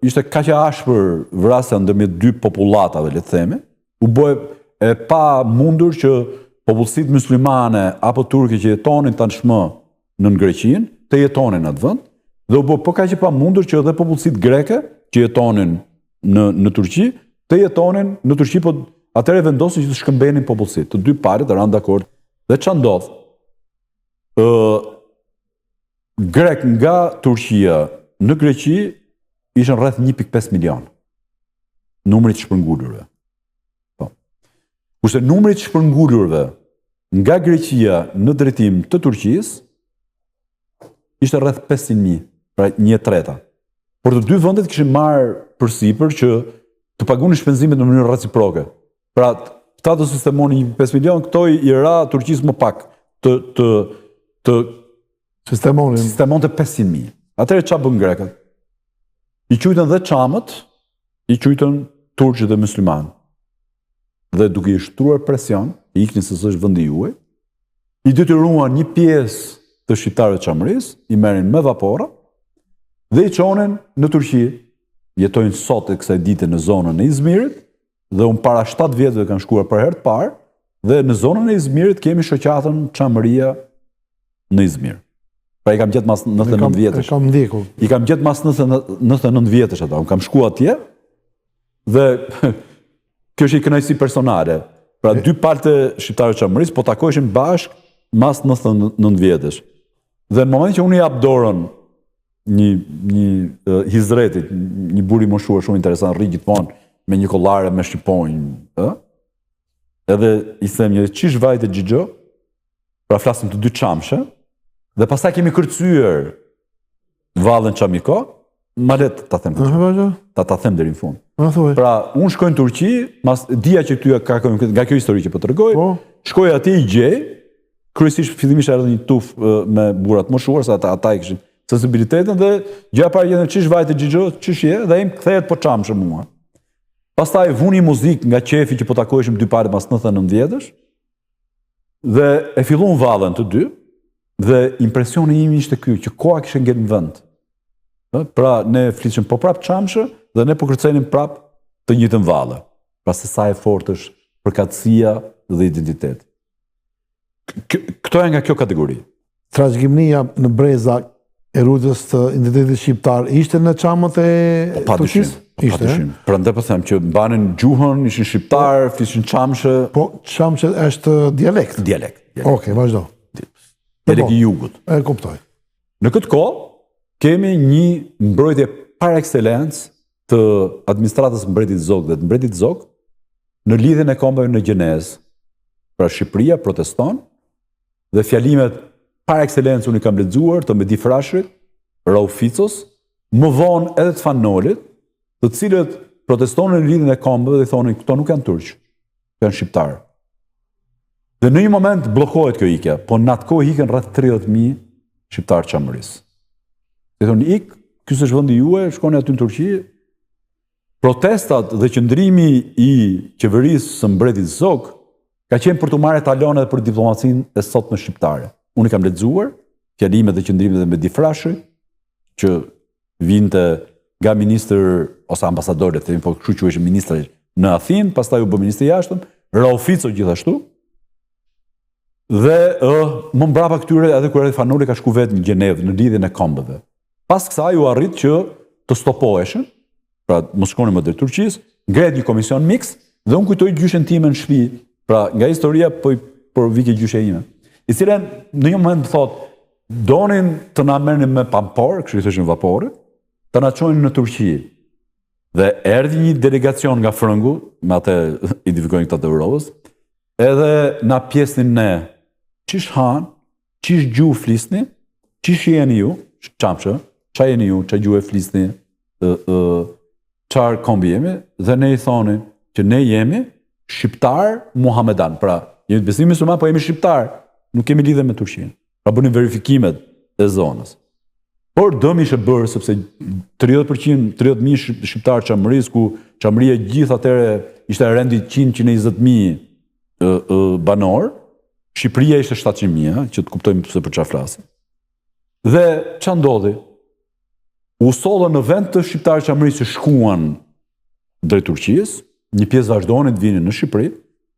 ishte kaq e ashpër vrasja ndërmjet dy popullatave, le të themi, u bë e pa mundur që popullsitë muslimane apo turke që jetonin tashmë në Greqinë, të jetonin atë vend, dhe u bë po kaq e pa mundur që edhe popullsitë greke që jetonin në Turqi, të jetonin në Turqi, po atëherë vendosin që të shkëmbenin popullsitë. Të dy palët ranë dakord. Dhe ç'a ndodh? Grek nga Turqia në Greqi ishin rreth 1.5 milion. Numri të shpërngulurve. Po. Kurse numri të shpërngulurve nga Greqia në drejtim të Turqisë ishte rreth 500.000, pra 1/3. Por të dy vendet kishin marrë përsipër që të pagunin shpenzimet në mënyrë reciproke. Pra, këta të sistemonin 5 milion, këto i ra Turqisë më pak të sistemonte 500.000. Atëherë ç'a bën grekët? I quajtën dhe çamët, i quajtën turqë dhe musliman. Dhe duke i shtruar presion, i iknin se s'është vendi juaj, i detyruan një pjesë të shqiptarëve të çamërisë, i merrin me vapora dhe i çonin në Turqi. Jetojnë sot e kësaj dite në zonën e Izmirit, dhe unë para 7 vjetëve kanë shkuar për herë të parë, dhe në zonën e Izmirit kemi shoqatën Çamëria në Izmir. Pra i kam gjetë mas 99 vjetësh. E kam ndjekur. I kam gjetë mas 99 vjetësh ata. Unë kam shku atje dhe kjo është i kënaqësi personale. Pra dy palët e shqiptarëve të Çamërisë po takoheshin bashkë mas 99 vjetësh. Dhe në momentin që unë i jap dorën një hizretit, një buri moshuar shumë interesant, rri gjithmonë me një kollare me shqiponjë, edhe i them një qish vajte Xhixho, pra flasim të dy çamshe, dhe pastaj kemi kërcyer vallën Çamiko, ma let ta them këtë. Ta them deri në fund. Pra, unë shkoj në Turqi, mas dija që këtu nga kjo histori që po tregoj, shkoj atje i gjej, kryesisht fillimisht erdhi një tuf me burrat moshuar, sa ata i kishin sensibilitetin, dhe gjëja parë jetën qish vajte Xhixho, qish je, dhe im kthehet po çamshë mua. Pastaj vuni muzikë nga qefi që po takoheshim dy palët mas 99 vjetësh, dhe e fillon vallën të dy, dhe impresioni im ishte ky, që koha kishte ngel në vend. Pra ne flisnim po prap çamshë dhe ne po kërcenim prap të njëjtën vallë. Pra se sa e fortë është përkatësia dhe identiteti. Këto janë nga kjo kategori. Trashëgimnia në breza e rrugës të identitetit shqiptar ishte në çamët e Turqisë? Padyshim. Prandaj po them që mbanin gjuhën, ishin shqiptar, flishin çamshë. Po çamshë është dialekt. Dialekt. Okej, vazhdo. Dialekt i jugut. E kuptoj. Në këtë kohë kemi një mbrojtje par excellence të administratës mbretit Zog dhe të mbretit Zog në lidhjen e kombeve në Gjenezë. Pra Shqipëria proteston dhe fjalimet par excellence unë i kam lexuar të Medi Frashërit, Rauf Ficos, më vonë edhe të Fanolit, të cilët protestonin në lidhjen e kombeve dhe thonin këto nuk janë turq, janë shqiptar. Dhe në një moment bllokohet kjo ikja, po në atë kohë ikën rreth 30.000 shqiptar Çamërisë. Dhe thonë ky është vendi juaj, shkoni aty në Turqi. Protestat dhe qëndrimi i qeverisë së mbretit Zog ka qenë për të marrë talone për diplomacinë e sotme shqiptare. Unë i kam lexuar fjalimet dhe qëndrimet e Medi Frashërit, që vinte nga ministër ose ambasador, le të themi, po kështu quhej ministri në Athinë, pastaj u bë ministri i jashtëm, Rauf Fico gjithashtu. Dhe më mbrapa këtyre edhe kur erdhi Fanoli ka shku vetë në Gjenevë në lidhjen e kombeve. Pas kësaj u arrit që të stopoheshin, pra mos shkonin më drejt Turqisë, ngret një komision miks dhe unë kujtoj gjyshen time në shtëpi, pra nga historia po vike gjyshe ime, i cila në një moment thotë, donin të na merrnin me pampor, kështu i thoshin vapore, të na çonin në Turqi. Dhe erdhi një delegacion nga Frëngu, me atë identifikojnë këta të Europës, edhe na pjesnin ne qish han, qish gjuhë flisni, qish jeni ju, qamshë, qa jeni ju, qa gjuhë e flisni, qarë kombi jemi, dhe ne i thoni që ne jemi shqiptar Muhamedan. Pra, jemi të besim musliman, po jemi shqiptar, nuk kemi lidhe me Turqinë. Pra bënim verifikimet e zonës. Por dëmi ishte bërë sepse 30.000 shqiptarë Çamërisë, ku Çamëria gjithë atëre ishte rendi 120.000 banor, Shqipëria ishte 700.000, që të kuptojmë se për çfarë flasim. Dhe ç'a ndodhi? U sollën në vend të shqiptarë Çamërisë që shkuan drejt Turqisë, një pjesë vazhdonin të vinin në Shqipëri,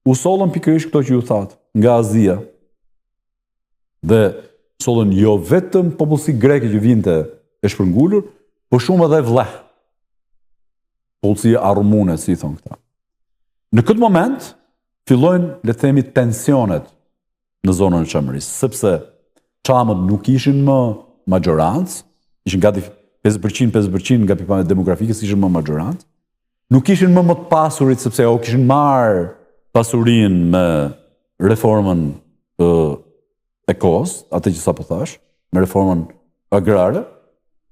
u sollën pikërisht këto që ju thatë, nga Azia. Dhe sollën jo vetëm popullsi greke që vinte e shpërngulur, por shumë edhe vlleh. Popullsia arrumune, si thon këta. Në këtë moment fillojnë, le të themi, tensionet në zonën e Çamërisë, sepse çamët nuk ishin më majorancë, ishin gati 50% nga pikpamja demografike, ishin më majorancë. Nuk ishin më të pasurit sepse o kishin marrë pasurinë me reformën e kohës, atë që sapo thash, me reformën agrare,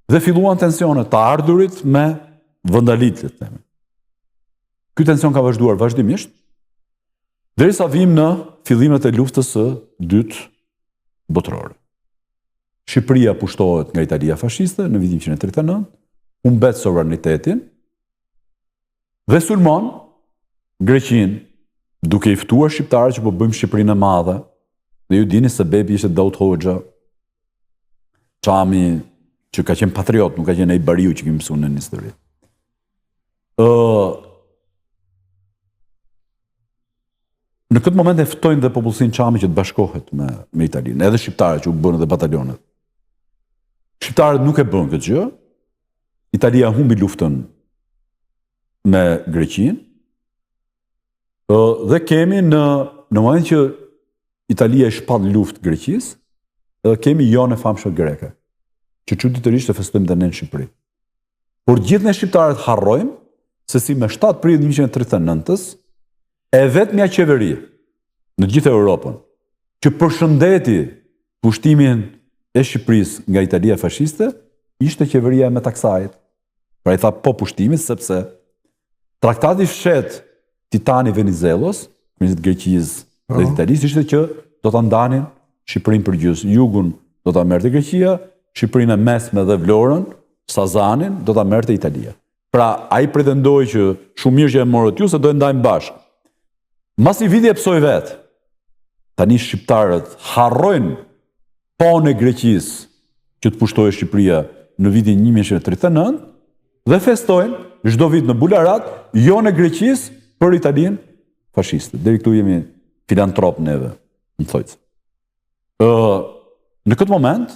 dhe filluan tensionet të ardhurit me vendalit, le të themi. Ky tension ka vazhduar vazhdimisht, derisa vim në fillimet e luftës së dytë botërore. Shqipëria pushtohet nga Italia fashiste në vitin 1939, humbet sovranitetin dhe sulmon Greqinë, duke i ftuar shqiptarët që po bëjmë Shqipërinë e madhe. Dhe ju dini se bebi ishte Daud Hoxha, çami që ka qenë patriot, nuk ka qenë ai bariu që kemi mësuar në histori. Në këtë moment e ftojnë dhe popullsinë çami që të bashkohet me Italinë, edhe shqiptarët që u bën edhe batalionet. Shqiptarët nuk e bën këtë gjë. Italia humbi luftën me Greqinë. Dhe kemi në moment që Italia e shpall luftë Greqisë, kemi jonë e famshme greke, që çuditërisht e festojmë dhe ne në Shqipëri. Por gjithë ne shqiptarët harrojmë se si me 7 prill 1939-s, e vetmja qeveri në gjithë Europën që përshëndeti pushtimin e Shqipërisë nga Italia fashiste, ishte qeveria e Metaksajit. Pra i tha po pushtimit, sepse traktati fshet Titani Venizelos, midis Greqisë dhe Italisë, ishte që do ta ndanin Shqipërinë për gjysmë. Jugun do ta merrte Greqia, Shqipërinë e mesme dhe Vlorën, Sazanin do ta merrte Italia. Pra ai pretendoi që shumë mirë që e morët ju, se do e ndajmë bashkë. Masi viti e psoi vet. Tani shqiptarët harrojnë ponë e Greqisë që të pushtojë Shqipëria në vitin 1939 dhe festojnë çdo vit në Bularat jonë e Greqisë për Italinë fashiste. Deri këtu jemi filantrop neve, më thojtë. Në këtë moment,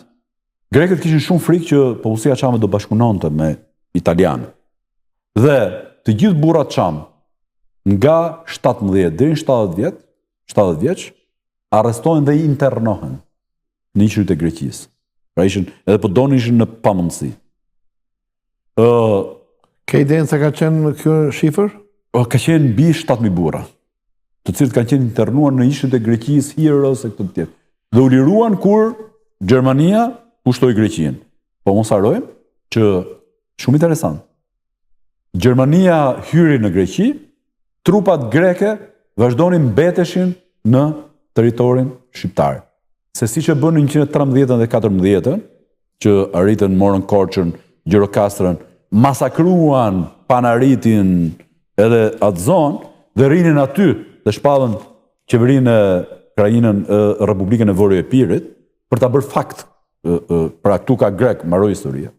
grekët kishin shumë frikë që popullsia çame do bashkunonte me italianët. Dhe të gjithë burrat çam nga 17 deri në 70 vjeç, arrestohen dhe internohen në qytetet e Greqisë. Pra ishin, edhe po donin ishin në pamundësi. Ke idenë se ka qenë kjo shifër? Ka qenë mbi 7.000 burra, të cilët kanë qenë internuar në ishët e Greqisë, Hiros e këtë tjetër. Dhe u liruan kur Gjermania pushtoi Greqinë. Po mos harrojmë që shumë interesant. Gjermania hyri në Greqi, trupat greke vazhdonin mbeteshin në territorin shqiptar. Se siç e bën në 113 dhe 14, që arritën, morën Korçën, Gjirokastrën, masakruan Panaritin edhe atë zonë, dhe rinin aty dhe shpallën qeverinë e krajinën Republikën e Vorë e Epirit për ta bërë fakt. Pra këtu ka grek, mbaroi historia.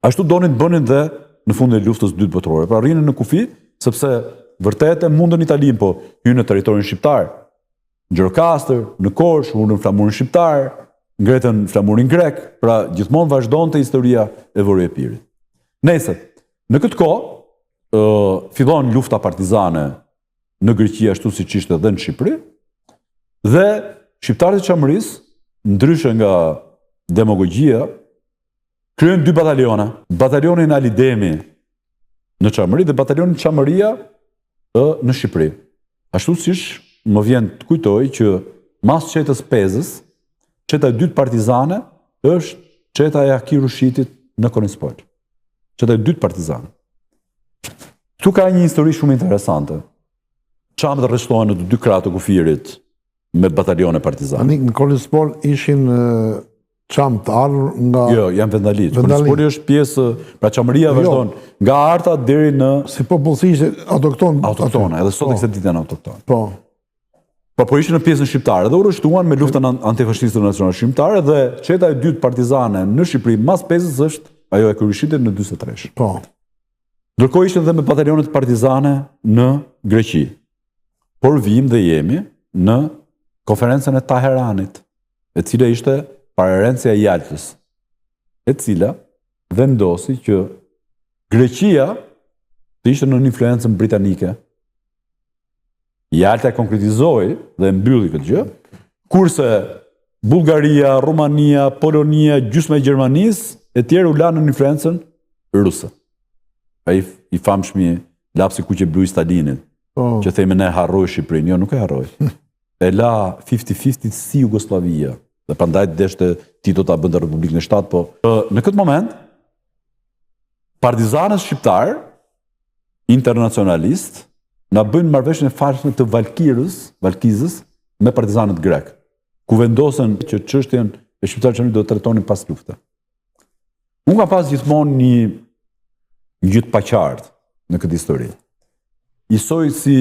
Ashtu donin të bënin dhe në fund e luftës dytë botërore. Pra rinin në kufi, sepse vërtet e mundën Italinë, po hynë në territorin shqiptar. Në Gjirokastër, në Korçë, hundën flamurin shqiptar, ngretën flamurin grek, pra gjithmonë vazhdonte historia e Vorë e Epirit. Nëse, në këtë kohë fillon lufta partizane në Greqi, ashtu siç ishte edhe në Shqipëri, dhe shqiptarët e Çamërisë, ndryshe nga demagogjia, kryen 2 bataliona, batalionin Alidemi në Çamëri dhe batalionin Çamëria në Shqipëri. Ashtu siç më vjen të kujtoj që mas qetës Pezës, qeta e dytë partizane është qeta e Aki Rushitit në Konispol. Qeta e dytë partizane. Tu ka një histori shumë interesante. Çamët rreshtohen në të dy krahët të kufirit me batalione partizane. Në Konispol ishin çam të ardhur nga... Jo, janë vendalit. Konispoli është pjesë, pra çamëria vazhdon nga Arta deri në... Si popullsi ishte autoktone. Autoktone, edhe sot ekse ditë janë autoktone. Po ishin në pjesën shqiptare dhe u rreshtuan me luftën antifashiste nacionale shqiptare dhe qeta e dytë partizane në Shqipëri mas 5-s është ajo e Kuryshitit në 43. Ndërkohë ishin dhe me batalionet partizane në Greqi. Por vim dhe jemi në konferencën e Taheranit, e cila ishte pararencia e Jaltës, e cila vendosi që Greqia të ishte në influencën britanike. Jalta e konkretizoi dhe mbylli këtë gjë, kurse Bullgaria, Rumania, Polonia, gjysma e Gjermanisë e tjerë u lanë në influencën ruse. Ai i famshmi lapsi kuqe blu i Stalinit, që themi ne harroi Shqipërinë, jo nuk e harroi. E la 50-50 si Jugoslavia, dhe prandaj deshte Tito ta bënte Republikën e Shtatë, po në këtë moment partizanët shqiptar internacionalist na bëjnë marrëveshjen e fashtme të Valkizës me partizanët grek, ku vendosen që çështjen e shqiptarëve do të trajtonin pas lufte. Unë kam pas gjithmonë një gjë të paqartë në këtë histori. Njësoj si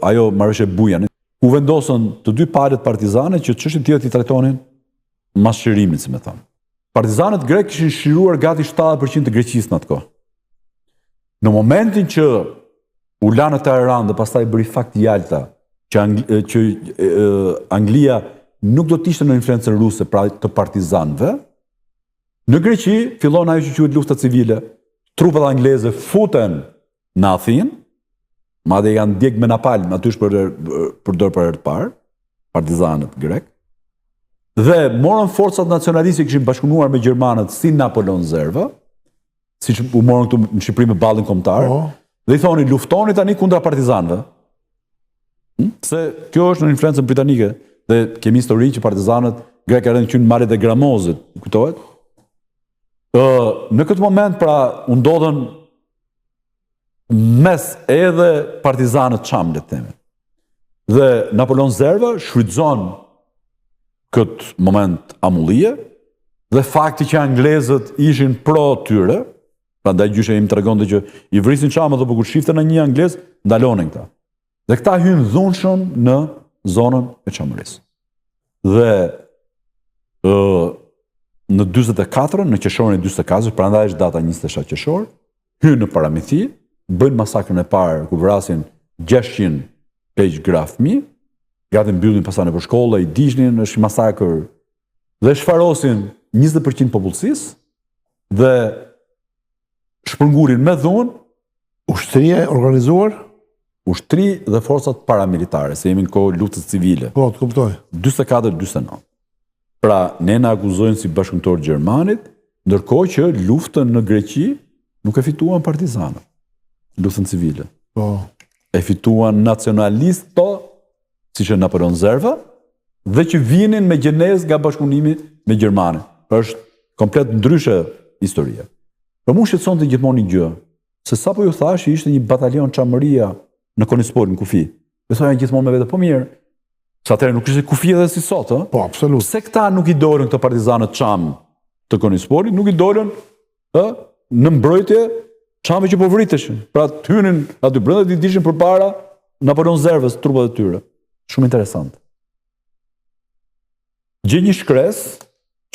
ajo marrëveshje Bujanit, ku vendosën të dy palët partizane që çështjen tjetër i trajtonin mas shërimit, si më thënë. Partizanët grek kishin shiruar gati 70% të Greqisë në atë kohë. Në momentin që u lanë në Teheran dhe pastaj bëri fakt Jalta, që Anglia nuk do të ishte në influencën ruse pra të partizanëve, në Greqi fillon ajo që quhet lufta civile. Trupat angleze futen në Athinë, madje janë djeg me napalm, aty është përdor për herë të parë, partizanët grek, dhe morën forcat nacionaliste që kishin bashkëpunuar me gjermanët si Napoleon Zerva, siç u morën këtu në Shqipëri me ballin kombëtar, dhe i thoni luftoni tani kundra partizanëve. Se kjo është në influencën britanike, dhe kemi histori që partizanët grek erën qenë malet e Gramozit, kujtohet? Në këtë moment pra u ndodhen mes edhe partizanët çam, le të themi. Dhe Napoleon Zerva shfrytëzon këtë moment amullie dhe fakti që anglezët ishin pro tyre, prandaj gjyshe im tregonte që i vrisin çamët dhe kur shiften në një anglez, ndalonin këta. Dhe këta hynë dhunshëm në zonën e çamërisë. Dhe në 44, në qershorin e 44, prandaj është data 27 qershor, hynë në Paramithi, bëjnë masakrën e parë ku vrasin 600 peqgraf fëmijë, gati mbyllin pasane për shkolla, i digjnin, është masakër, dhe shfarosin 20% popullsisë dhe shpërngurin me dhunë ushtrie organizuar, ushtri dhe forcat paramilitare, se jemi në kohë luftës civile. Po, të kuptoj. 44-49. Pra, ne na akuzojnë si bashkëpunëtor Gjermanit, ndërkohë që luftën në Greqi nuk e fituan partizanët. Luftën civile. Po. E fituan nacionalistë, siç e Napoleon Zerva, dhe që vinin me gjenezë nga bashkëpunimi me Gjermanët. Është komplet ndryshe historia. Për mu shqetëson të gjithmonë një gjë, se sapo ju thash ishte një batalion çamëria në Konispol, në kufi. Dhe thoja gjithmonë me vete, po mirë, sa atëherë nuk ishte kufi edhe si sot, ë? Po, absolut. Pse këta nuk i dolën këto partizanët çam të Konispolit, nuk i dolën në mbrojtje çamëve që po vriteshin. Pra të hynin aty brenda dhe dishin përpara Napoleon Zervës, trupat e tyre. Shumë interesant. Gjej një shkresë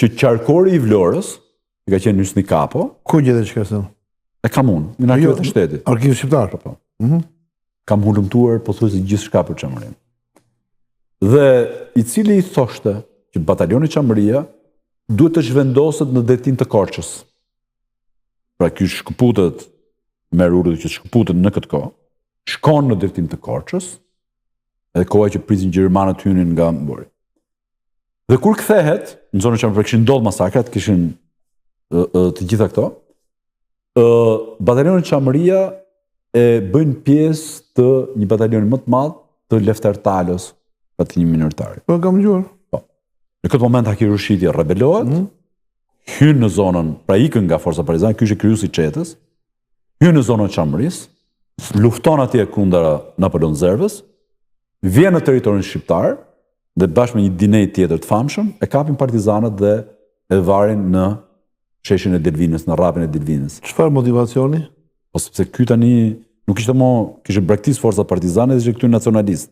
që qarkori i Vlorës, ka qenë Nysni Kapo. Ku gjetet shkresën? E kam unë, në arkivet e shtetit. Arkiv shqiptar. Po. Kam hulumtuar pothuajse gjithë shka për çamërinë. Dhe i cili i thoshte që batalioni çamëria duhet të zhvendoset në detin të Korçës. Pra ky shkëputet me rrugë që shkëputet në këtë kohë, shkon në detin të Korçës, edhe koha që prisin gjermanët hynin nga mbori. Dhe kur kthehet në zonën çamërie, kishin ndodhur masakrat, kishin të gjitha këto, batalioni çamëria e bën pjesë të një batalioni më të madh të Lefter Talos, atë një minoritar. Po kam dëgjuar. Po. Në këtë moment Haki Rushiti rebelohet, hynë në zonën, pra ikën nga forca partizane, ky ishte kryusi i çetës, hynë në zonën e Çamërisë, lufton atje kundër Napoleon Zervës, vjen në territorin shqiptar dhe bashkë me një dinej tjetër të famshëm e kapin partizanët dhe e varin në sheshin e Delvinës, në rrapin e Delvinës. Çfarë motivacioni? Po sepse ky tani nuk ishte kishte braktis forca partizane dhe ishte këtu nacionalist.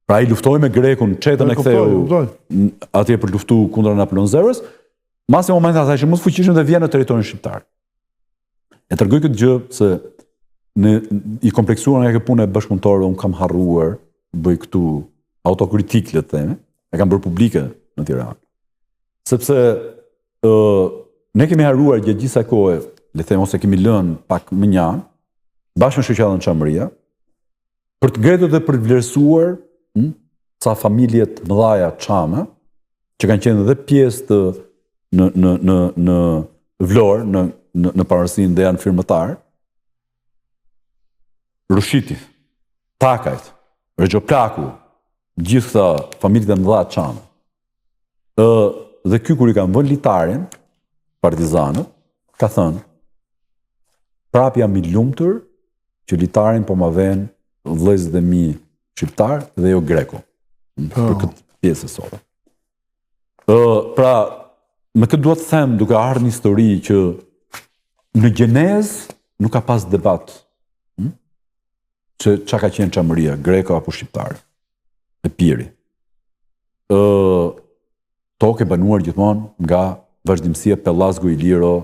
Pra ai luftoi me Grekun, çetën e ktheu atje për luftu kundër Napoleon Zervës, mas e momentit ata ishin më të fuqishëm dhe vjen në territorin shqiptar. E tregoj këtë gjë se i kompleksuar nga kjo punë e bashkëpunëtorëve, unë kam harruar, bëj këtu autokritik, le të themi, e kam bërë publike në Tiranë. Sepse ne kemi harruar gjatë gjithë kësaj kohe, le të themi, ose kemi lënë pak më njanë, bashkë me shoqatën Çamëria, për të ngritur dhe për të vlerësuar ca familje të mëdha çame, që kanë qenë edhe pjesë të në Vlorë, në pavarësinë dhe janë firmëtar, Rushiti, Takajt, Regjoplaku, gjithë këta familjet e mëdha çame. Dhe ky kur i kanë vënë litarin, partizanët, ka thënë, prap jam i lumtur që litarin po ma vën vëllezërit e mi shqiptar dhe jo greko. Për këtë pjesë sot. Pra, me këtë duhet të them, duke ardhur në histori, që në gjenezë nuk ka pas debat që çka ka qenë Çamëria, greko apo shqiptar, e piri. Tokë e banuar gjithmonë nga vazhdimësia Pellazgo, Iliro,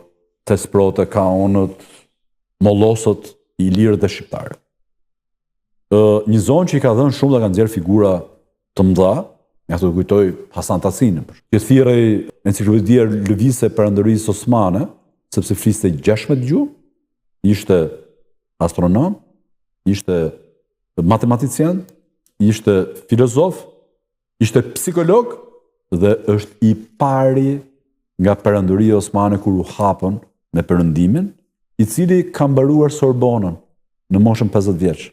Thesprote, Kaonët, Mollosët, Ilirët dhe shqiptarët. Një zonë që i ka dhënë shumë dhe ka nxjerrë figura të mëdha, nga të kujtoj Hasan Tasinin. Që thirrej enciklopedia lëvizëse perandërisë osmane, sepse fliste 16 gjuhë, ishte astronom, ishte matematicien, ishte filozof, ishte psikolog dhe është i pari nga perandëria osmane kur u hapën me perëndimin, i cili ka mbaruar Sorbonën në moshën 50 vjeç.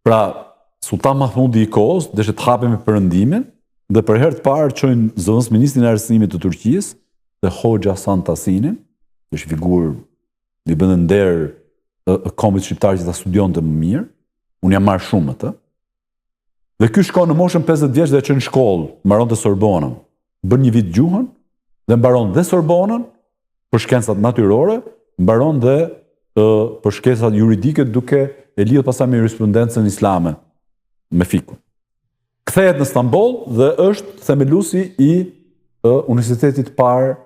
Pra, Sultan Mahmudi i kohës deshe të hape me perëndimin dhe për herë të parë çojnë zëvendësministrin e arsimit të Turqisë dhe Hoxha Hasan Tasinin, që është figurë i bënë nder kombit shqiptar që ta studionte më mirë. Unë jam marrë shumë atë. Dhe ky shkon në moshën 50 vjeç dhe çon në shkollë, mbaron të Sorbonën, bën një vit gjuhën dhe mbaron dhe Sorbonën për shkencat natyrore, mbaron dhe për shkencat juridike duke e lidhur pastaj me jurisprudencën islame me fikun. Kthehet në Stamboll dhe është themeluesi i universitetit parë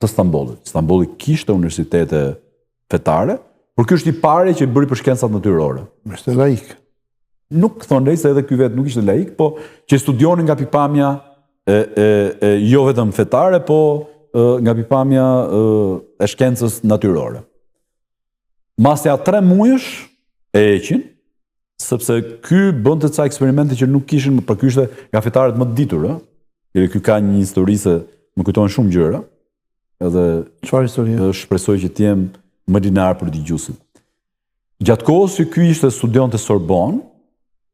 të Stambollit. Stambolli kishte universitete fetare, por ky është i pari që bëri për shkencat natyrore. Ishte laik. Nuk thonë lej, se edhe ky vetë nuk ishte laik, po që studionin nga pikpamja jo vetëm fetare, po nga pikpamja e shkencës natyrore. Masja 3 muajsh e heqin, sepse ky bënte ca eksperimente që nuk kishin, për ky ishte nga fetarët më të ditur, ky ka një histori se më kujtojnë shumë gjëra, edhe çfarë historie? Shpresoj që të jem më linear për dëgjuesit. Gjatë kohës që ky ishte studionte Sorbonne,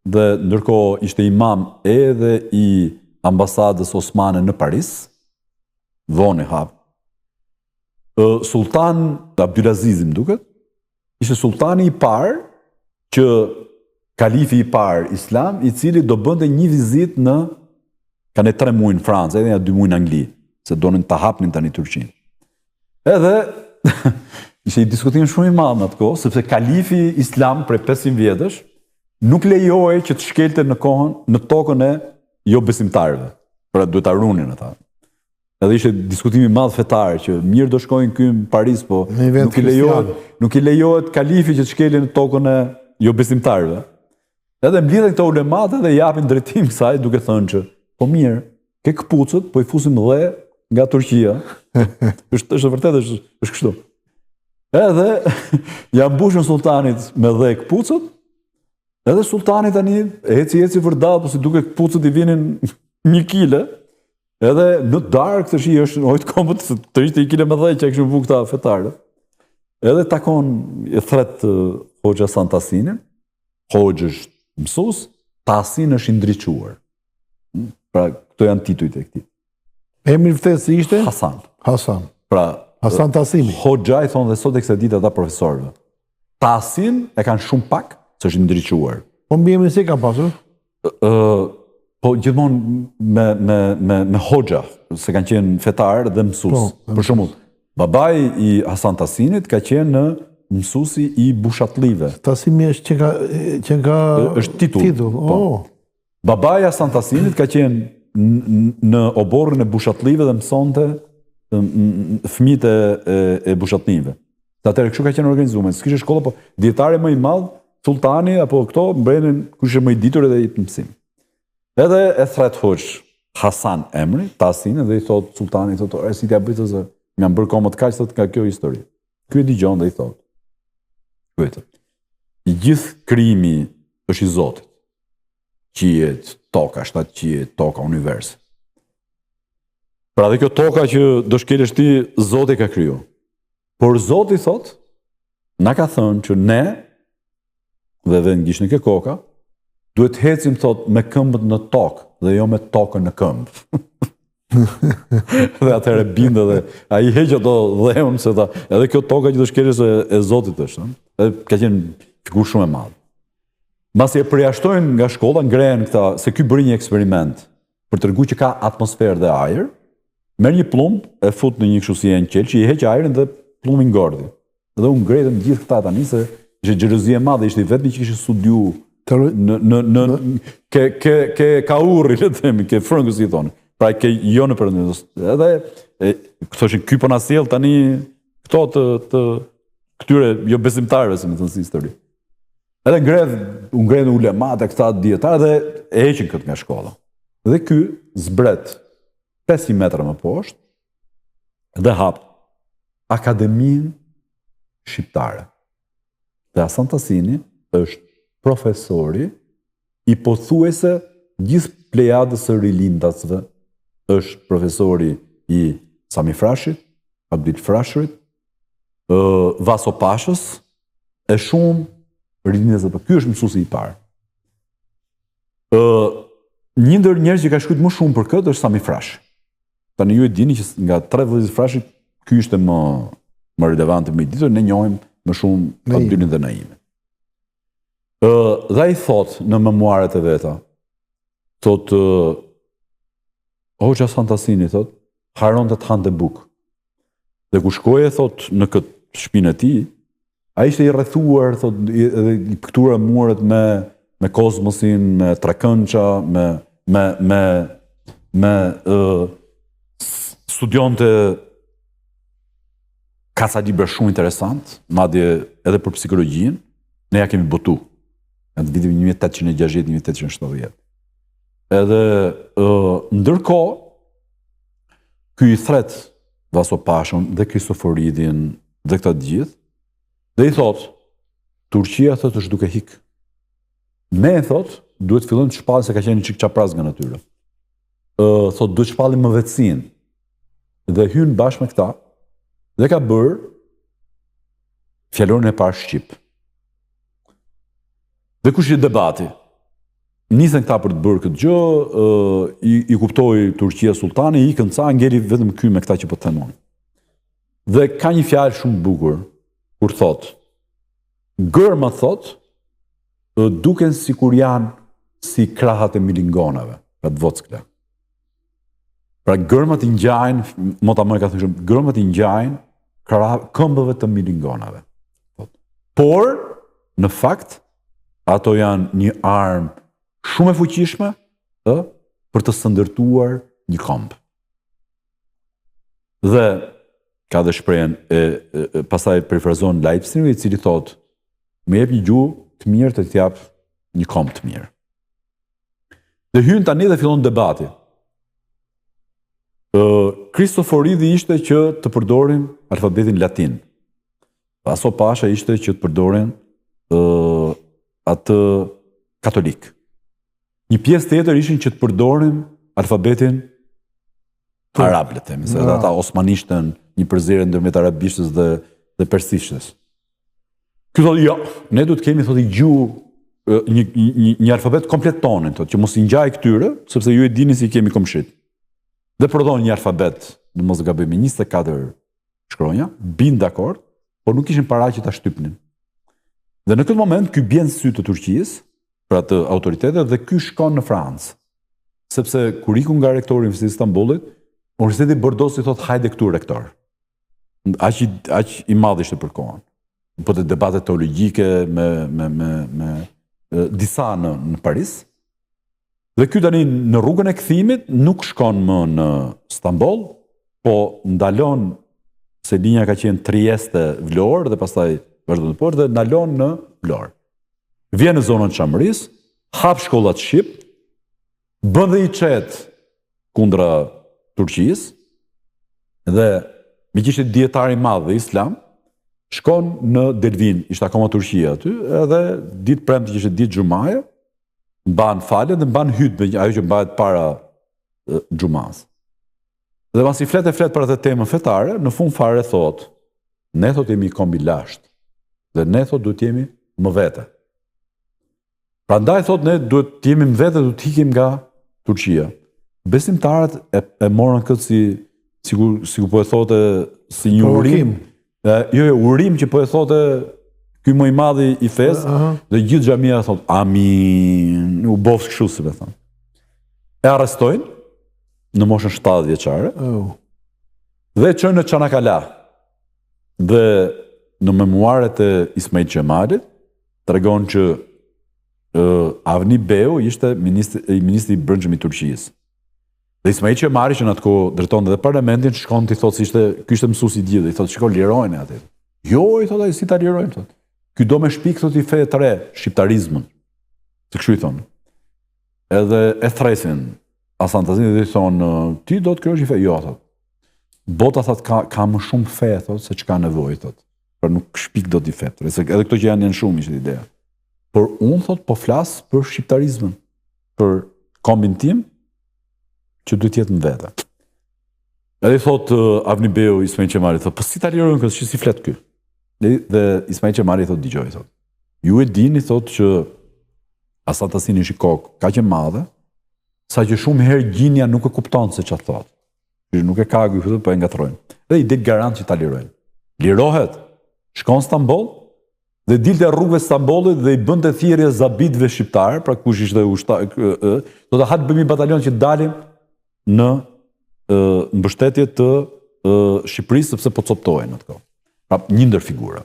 dhe ndërkohë ishte imam edhe i ambasadës osmane në Paris, vonë e hap. Sultan Abdulaziz më duket, ishte sultani i parë që kalifi i parë islam, i cili do bënte një vizitë në kanë 3 muaj në Francë, edhe 2 muaj në Angli, se donin ta hapnin tani Turqinë. Edhe ishte një diskutim shumë i madh në atë kohë, sepse kalifi islam prej 500 vjetësh nuk lejohej që të shkelte në tokën e jo besimtarëve. Pra duhet ta runin ata. Edhe ishte diskutimi i madh fetar që mirë do shkojnë këy në Paris, po nuk i lejohet kalifi që të shkelin në tokën e jo besimtarëve. Edhe mblidhen këto ulemat dhe japin drejtim kësaj duke thënë që po mirë, ke këpucët, po i fusim dhe nga Turqia. është vërtet është kështu. Edhe ja mbushën sultanit me dhe këpucët. Edhe sultani tani eci vërdall, po si duke këpucët i vinin 1 kile, edhe në darkë të shi është ojtë kombët të ishte 1 kile me dhej që e kështu vu këta fetarë. Edhe takon e thret Hoxha Hasan Tasinin, Hoxha është mësues, Tasin është i ndriçuar. Pra, këto janë titujt e këtij. Emri vërtet si ishte? Hasan. Hasan. Pra, Hasan Tasimi. Hoxha i thonë dhe sot e kësaj dite ata profesorëve. Tasin e kanë shumë pak, se është ndriçuar. Po mbi emrin si ka pasur? Po gjithmonë me hoxha, se kanë qenë fetar dhe mësues. Për shembull, babai i Hasan Tasinit ka qenë mësuesi i bushatlive. Tasimi është që ka është titull. Oh. Babai i Hasan Tasinit ka qenë në oborrin e bushatlive dhe mësonte fëmijët e bushatlive. Atëherë kështu ka qenë organizuar. S'kishte shkolla, po dietari më i madh, sultani apo këto mbrenin kush është më i ditur edhe i mësim. Edhe e thret hoxh Hasan emri, Tasin, dhe i thot sultani, thotë, si t'ja bëj të më bër komët kaq sot nga kjo histori. Ky e dëgjon dhe i thot. Kujtë. I gjithë krijimi është i Zotit. Qiet, toka, 7 qiet, toka, univers. Pra dhe kjo toka që do shkelësh ti, Zoti ka kriju. Por Zoti thot, na ka thënë që ne, dhe ngish në ke koka, duhet hecim, thot, me këmbët në tokë, dhe jo me tokën në këmbë. Dhe atëherë bindë dhe, a i heqë ato dheun, se ta, edhe kjo toka që do shkelësh e Zotit është, edhe ka qenë figur shumë e madhë. Masi e përjashtojnë nga shkolla, ngrejen këta, se ky bëri një eksperiment për të treguar që ka atmosferë dhe ajër, merr një plumb, e fut në një kështu si një qelçi, i heq ajrin dhe plumbi ngordhi. Dhe u ngretën gjithë këta tani se ishte xhelozi e madhe, ishte i vetmi që kishte studiu ke kaurri, le të themi, ke frëngës i thonë. Pra ke jo në përëndës. Edhe thoshin ky po na sjell tani këto të këtyre jo besimtarëve, se më thënë si histori. Edhe u ngredhën ulemat e këta dietarë dhe e heqin këtë nga shkolla. Dhe ky zbret 500 metra më poshtë dhe hap Akademinë Shqiptare. Dhe Hasan Tasini është profesori i pothuajse gjithë plejadës së rilindasve. Është profesori i Sami Frashit, Abdil Frashërit, Vaso Pashës, e shumë rilindasve. Ky është mësuesi i parë. Një ndër njerëz që ka shkruar më shumë për këtë është Sami Frashi. Tani ju e dini që nga 3 vëllezërit Frashit, ky ishte më relevant më i ditur, ne njohim më shumë Abdilin dhe Naimin. Dhe ai thot në memuaret e veta, thot Hoxha Hasan Tasini, thot, haronte të hante bukë. Dhe ku shkoje, thot, në këtë shtëpinë e tij, ai ishte i rrethuar, thot, edhe i piktura muret me kozmosin, me trekënça, me studionte ka sa libra shumë interesant, madje edhe për psikologjinë, ne ja kemi botu. Në vitin 1860-1870. Edhe ndërkohë, ky i thret Vaso Pashën dhe Kristoforidin dhe këta gjithë, dhe i thot, Turqia thot është duke hik. Ne thot, duhet fillojmë të shpallim, se ka qenë çik çapraz nga natyra. Thot, duhet shpallim më vetësinë. Dhe hyn bashkë me këta, dhe ka bërë fjalorin e parë shqip. Dhe kush i debati? Nisën këta për të bërë këtë gjë, i kuptoi Turqia sultani, i ikën ca, ngeli vetëm ky me këta që po të themon. Dhe ka një fjalë shumë bukur, kur thot, gërma thot, duken sikur janë si krahat e milingonave, pra të vockle. Pra gërmat i ngjajnë, mota më ka thënë, gërmat i ngjajnë këmbëve të milingonave. Por, në fakt, ato janë një armë shumë e fuqishme për të sëndërtuar një këmbë. Dhe ka dhe shprehen pastaj përfrazon Leipzig, i cili thotë, më jep një gjuhë të mirë të t'jap një këmbë të mirë. Dhe hyn tani dhe fillon debati. Kristoforidi ishte që të përdorin alfabetin latin. Vaso Pasha ishte që të përdorin atë katolik. Një pjesë tjetër ishin që të përdorin alfabetin arab, le të themi, se ata osmanishtën një përzierje ndërmjet arabishtës dhe persishtës. Ky thotë, jo, ne duhet kemi, thotë, gjuhë një alfabet komplet tonin, që mos i ngjaj këtyre, sepse ju e dini si kemi komshit. Dhe prodhon një alfabet, në mos gabojmë 24 shkronja, bin dakord, por nuk kishin para që ta shtypnin. Dhe në këtë moment ky bjen sy të Turqisë, për atë autoritetet, dhe ky shkon në Francë. Sepse kur ikun nga rektori i Universitetit të Stambollit, Universiteti i Bordeaux i thot hajde këtu rektor. Aq i madh ishte për kohën. Po të debate teologjike me disa në Paris. Dhe ky tani në rrugën e kthimit nuk shkon më në Stamboll, po ndalon se linja ka qenë Trieste Vlorë dhe pastaj vazhdon në Port dhe ndalon në Vlorë. Vjen në zonën Çamërisë, hap shkollat shqip, bën dhe i çet kundra Turqisë dhe me që ishte dietar i madh dhe islam, shkon në Delvin, ishte akoma Turqia aty, edhe ditë premte që ishte ditë xumaje, mban falje dhe mban hutbë, ajo që mbahet para xumas. Dhe pasi flet për atë temën fetare, në fund fare thot, ne thot jemi kombi lasht, dhe ne thot duhet jemi më vete. Prandaj thot ne duhet jemi më vete, duhet hikim nga Turqia. Besimtarët e morën këtë si ku po e thote si një urim. Jo, urim që po e thote ky më i madhi i fesë, dhe gjithë xhamia thot amin, u bofs kështu si me thënë. E arrestojnë në moshën 7 vjeçare. Dhe çojnë në Çanakkale. Dhe në memuaret e Ismail Xhamalit tregon që Avni Beu ishte ministri i brendshëm i Turqisë. Dhe Ismail Xhamali që në atë kohë drejtonte edhe parlamentin, shkon t'i thotë se ky ishte mësues i gjithë, i thotë shiko lirojnë atë. Jo, i thotë ai si ta lirojnë thotë. Ky do me shpik thotë i fe të re, shqiptarizmën. Se kështu i thonë. Edhe e thresin Asantazin dhe i thonë ti do të krijosh një fe, jo thotë. Bota thotë ka më shumë fe thotë se çka nevojë thotë. Por nuk shpik do t'i fe. Edhe këto që janë shumë ishte ideja. Por unë thotë po flas për shqiptarizmën, për kombin tim që duhet jetë në vete. Edhe i thot Avni Beu, Ismail Xhamali, thot, po si ta lirojnë këtë, si flet ky? Dhe Ismail Xhamali thot, dëgjoj, thot. Ju e dini, thot, që Asantazini është i kokë, ka që madhe, sa që shumë herë gjinja nuk e kupton se çfarë thot. Nuk e ka ky, po e ngatrojnë. Dhe i del garant që ta lirojnë. Lirohet, shkon në Stamboll, dhe dilte rrugëve Stambollit dhe i bënte thirrje zabitëve shqiptar, pra kush ishte do të hajtë bëmi batalion që dalim në mbështetje të Shqipërisë sepse po coptohen atë kohë. Pra një ndër figura.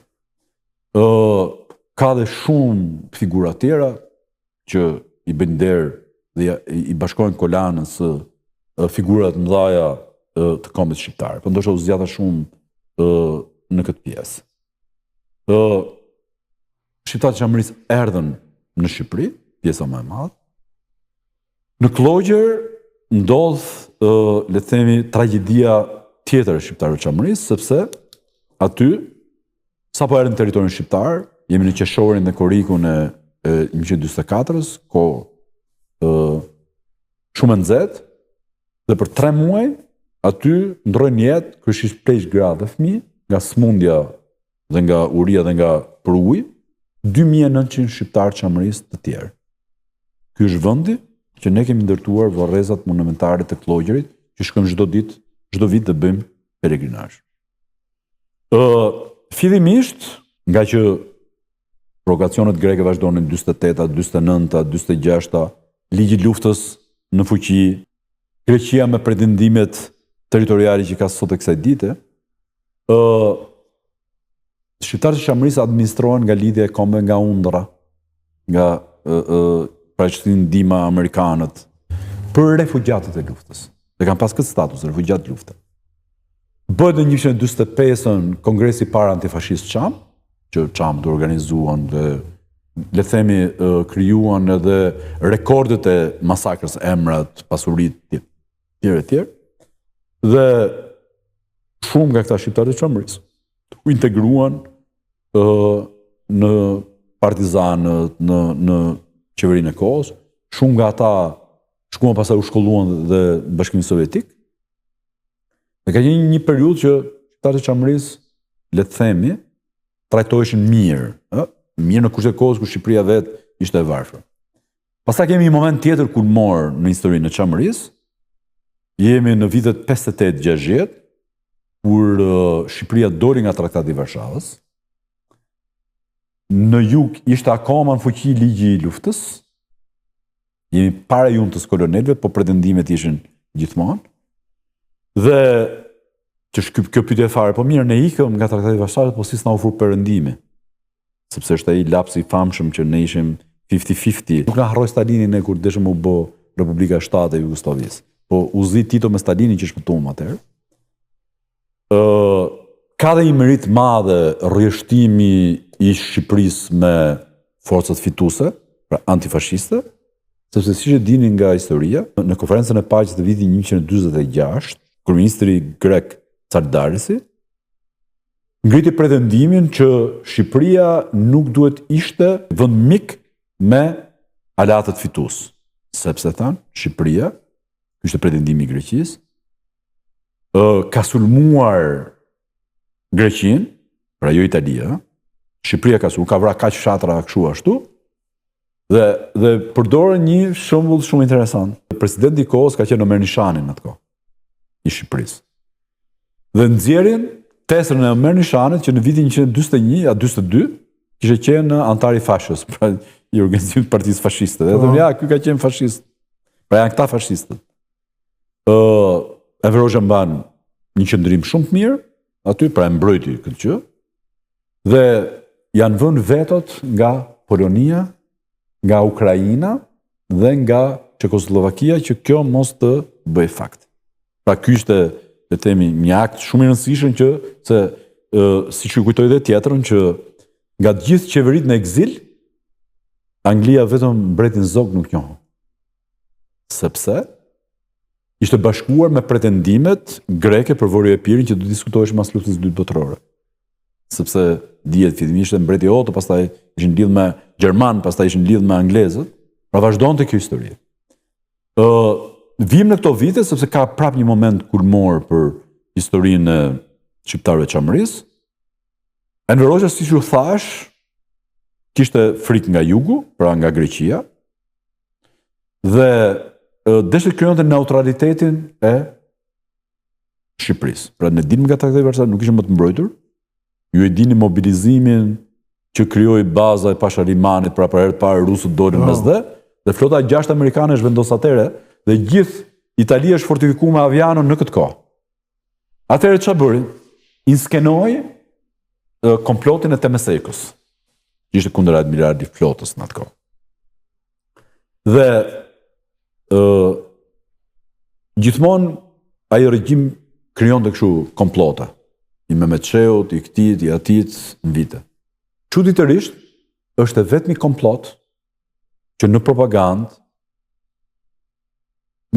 Ka dhe shumë figura tjera që i bëjnë der dhe i bashkojnë kolanës figurat mëdhaja të kombit shqiptar. Po ndoshta u zgjata shumë në këtë pjesë. Shqiptarët e Çamërisë erdhën në Shqipëri, pjesa më e madhe. Në Klogjer ndodh, le të themi, tragjedia tjetër e shqiptarëve të Çamërisë, sepse aty, sapo erdhën në territorin shqiptar, jemi në qershorin dhe korrikun e 1944-s, kohë shumë e nxehtë, dhe për 3 muaj aty ndrojnë jetë kryesisht pleq gra dhe fëmijë, nga smundja dhe nga uria dhe nga pruji, 2900 shqiptarë Çamërisë të tjerë. Ky është vendi që ne kemi ndërtuar varrezat monumentare të Klogjerit, që shkojmë çdo vit të bëjmë peregrinazh. Fillimisht, nga që provokacionet greke vazhdonin 48-a, 49-a, 46-a, ligji i luftës në fuqi, Greqia me pretendimet territoriale që ka sot e kësaj dite, shqiptarët e Çamërisë administrohen nga lidhja e kombeve nga undra, nga pra që të ndihma amerikanët për refugjatët e luftës. Dhe kanë pas këtë status, refugjatë lufte. Bëhet në 1945-ën kongresi para antifashist Çam, që Çam të organizuan dhe le themi krijuan edhe rekordet e masakrës, emrat, pasuritë tjerë. Dhe shumë nga këta shqiptarë të Çamërisë u integruan në partizanët, në qeverinë e kohës, shumë nga ata shkuan pastaj u shkolluan dhe në Bashkimin Sovjetik. Dhe ka qenë një periudhë që shqiptarët e Çamërisë, le të themi, trajtoheshin mirë. Mirë në kushtet e kohës ku Shqipëria vetë ishte e varfër. Pastaj kemi një moment tjetër kulmor në historinë e Çamërisë. Jemi në vitet 58-60, kur Shqipëria doli nga Traktati i Varshavës. Në jug ishte akoma në fuqi ligji i luftës. Jemi para juntës kolonelëve, po pretendimet ishin gjithmonë. Dhe që kjo pyetje fare, po mirë, ne ikëm nga Traktati i Varshavës, po si s'na ofru perëndimi. Sepse është ai lapsi i famshëm që ne ishim 50-50. Nuk na harroj Stalinin kur deshëm u bë Republika e Shtatë e Jugosllavisë. Po u zi Tito me Stalinin që shpëtuam atëherë. Ka dhe një merit madhe rrjeshtimi i Shqipërisë me forcat fituese, pra antifashiste, sepse siç e dini nga historia, në konferencën e paqes të vitit 1946, kryeministri grek Çardarisi ngriti pretendimin që Shqipëria nuk duhet ishte vend mik me aleatët fitues, sepse thanë Shqipëria, ky ishte pretendimi i Greqisë, ka sulmuar Greqinë, pra jo Italia, Shqipëria ka vrarë kaq fshatra kështu ashtu, dhe përdorën një shembull shumë interesant. Presidenti i kohës ka qenë Omer Nishani në atë kohë, i Shqipërisë. Dhe nxjerrin testrën e Omer Nishanit që në vitin 1941 a 42 kishte qenë antar i fashës, pra i organizimit të Partisë Fashiste. Dhe thonë, ja, ky ka qenë fashist. Pra janë këta fashistët. Enver Hoxha mban një qëndrim shumë të mirë aty, pra e mbrojti këtë gjë. Dhe janë vënë vetot nga Polonia, nga Ukraina dhe nga Çekoslovakia që kjo mos të bëj fakt. Pra ky ishte, le të themi, një akt shumë i rëndësishëm që siç ju kujtoj edhe tjetrën që nga të gjithë qeveritë në ekzil, Anglia vetëm mbretin Zog nuk njohon. Sepse ishte bashkuar me pretendimet greke për Vorë e Epirin që do diskutoheshin pas luftës së dytë botërore. Sepse dihet fillimisht mbreti Otto, pastaj ishin lidhur me gjerman, pastaj ishin lidhur me anglezët, pra vazhdonte kjo histori. Vim në këto vite sepse ka prap një moment kulmor për historinë e shqiptarëve të Çamërisë. Enver Hoxha, siç ju thash, kishte frikë nga jugu, pra nga Greqia, dhe deshte të krijonte neutralitetin e Shqipërisë. Pra ne dinim nga Traktati i Varshavës, nuk ishim më të mbrojtur. Ju e dini mobilizimin që krijoi baza e Pashalimanit, pra për herë të parë rusët dolën mes dhe flota 6 amerikane është vendos atëre dhe gjithë Italia është fortifikuar me avianon në këtë kohë. Atëherë çfarë bëri? Inskenoi komplotin e Temesekës. Ishte kundër admiralit flotës në atë kohë. Dhe gjithmonë ai regjim krijonte kështu komplota. I Mehmet Sheut, i këtij, i atit në vite. Çuditërisht, është e vetmi komplot që në propagandë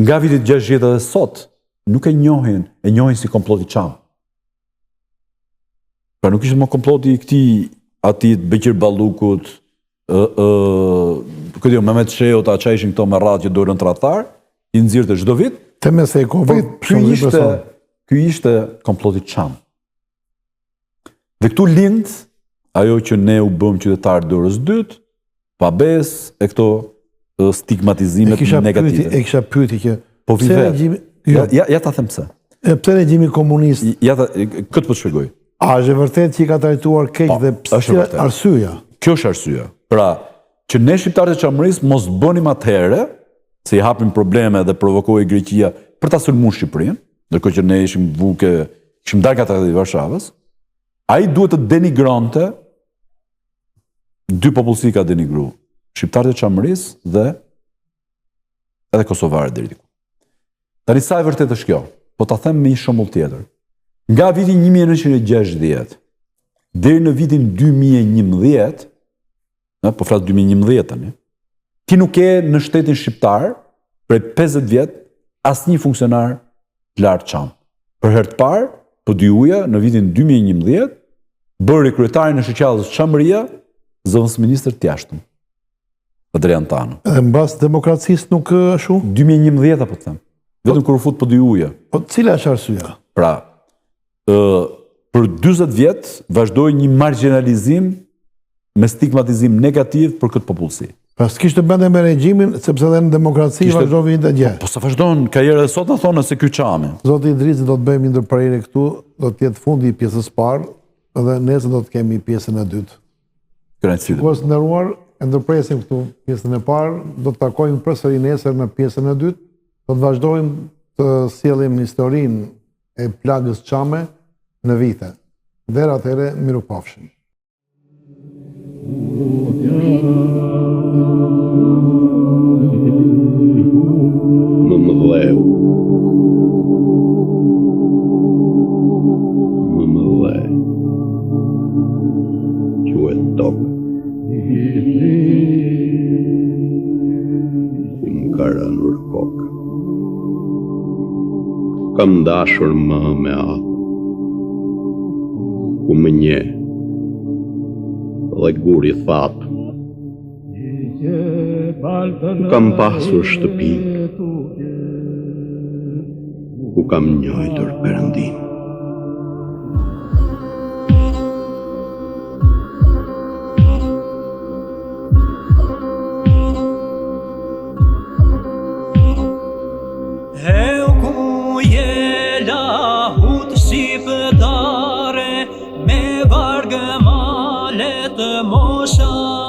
nga vitet 60 dhe sot nuk e njohin si komploti Çam. Pra nuk ishte më komploti i këtij atit Beqir Ballukut, këtë Mehmet Sheut, aça ishin këto me radhë që dolën tradhtar, i nxirrte çdo vit. Temesekovit, ky ishte komploti Çam. Dhe këtu lind ajo që ne u bëm qytetar dorës dytë, pa besë e këto stigmatizimet negative. E kisha pyeti që po ja ta them pse. Pse regjimi komunist? Këtë po të shpjegoj. A është vërtet që i ka trajtuar keq dhe pse arsyeja? Kjo është arsyeja. Pra, që ne shqiptarët e Çamërisë mos bënim atëherë, se i hapim probleme dhe provokoi Greqia për ta sulmuar Shqipërinë, ndërkohë që ne ishim dalë nga Traktati i Varshavës. Ai duhet të denigronte dy popullsi ka denigruar, shqiptarët e Çamërisë dhe edhe kosovarët deri diku. Tani sa e vërtetë është kjo? Po ta them me një shembull tjetër. Nga viti 1960 deri në vitin 2011, po flas 2011 tani, ti nuk ke në shtetin shqiptar prej 50 vjet asnjë funksionar të lartë Çam. Për herë të parë, po dyuja në vitin 2011 bëri kryetarin e shoqatës Çamëria zëvendës ministër të jashtëm, Adrian Tano. Edhe mbas demokracisë nuk ashtu? 2011 apo të them. Vetëm kur u fut po dyuja. Po cila është arsyeja? Pra, për 40 vjet vazhdoi një marginalizim me stigmatizim negativ për këtë popullsi. Pra s'kishte bënde me regjimin, sepse edhe në demokraci vazhdon vitin e gje. Po sa vazhdon, ka herë dhe sot në thonë se ky qami. Zoti Idrisi do të bëjmë ndërprerje këtu, do të jetë fundi i pjesës parë, dhe nesër do të kemi pjesën e dytë. Kënaqësi. Shikues të nderuar, e ndërpresim këtu pjesën e parë, do të takojmë përsëri nesër në pjesën e dytë, do të vazhdojmë të sjellim historinë e plagës çame në vite. Deri atëherë, mirupafshim. Më mëdheu. Më mëdheu. Quhet tokë. Më ka rënur kokë. Kam dashur më me atë. Ku më nje. Dhe guri thapë. Kam pasur shtëpi, ku kam njojtur Perëndin. Heu ku jela hut shqiptare, me vargë malet mosha.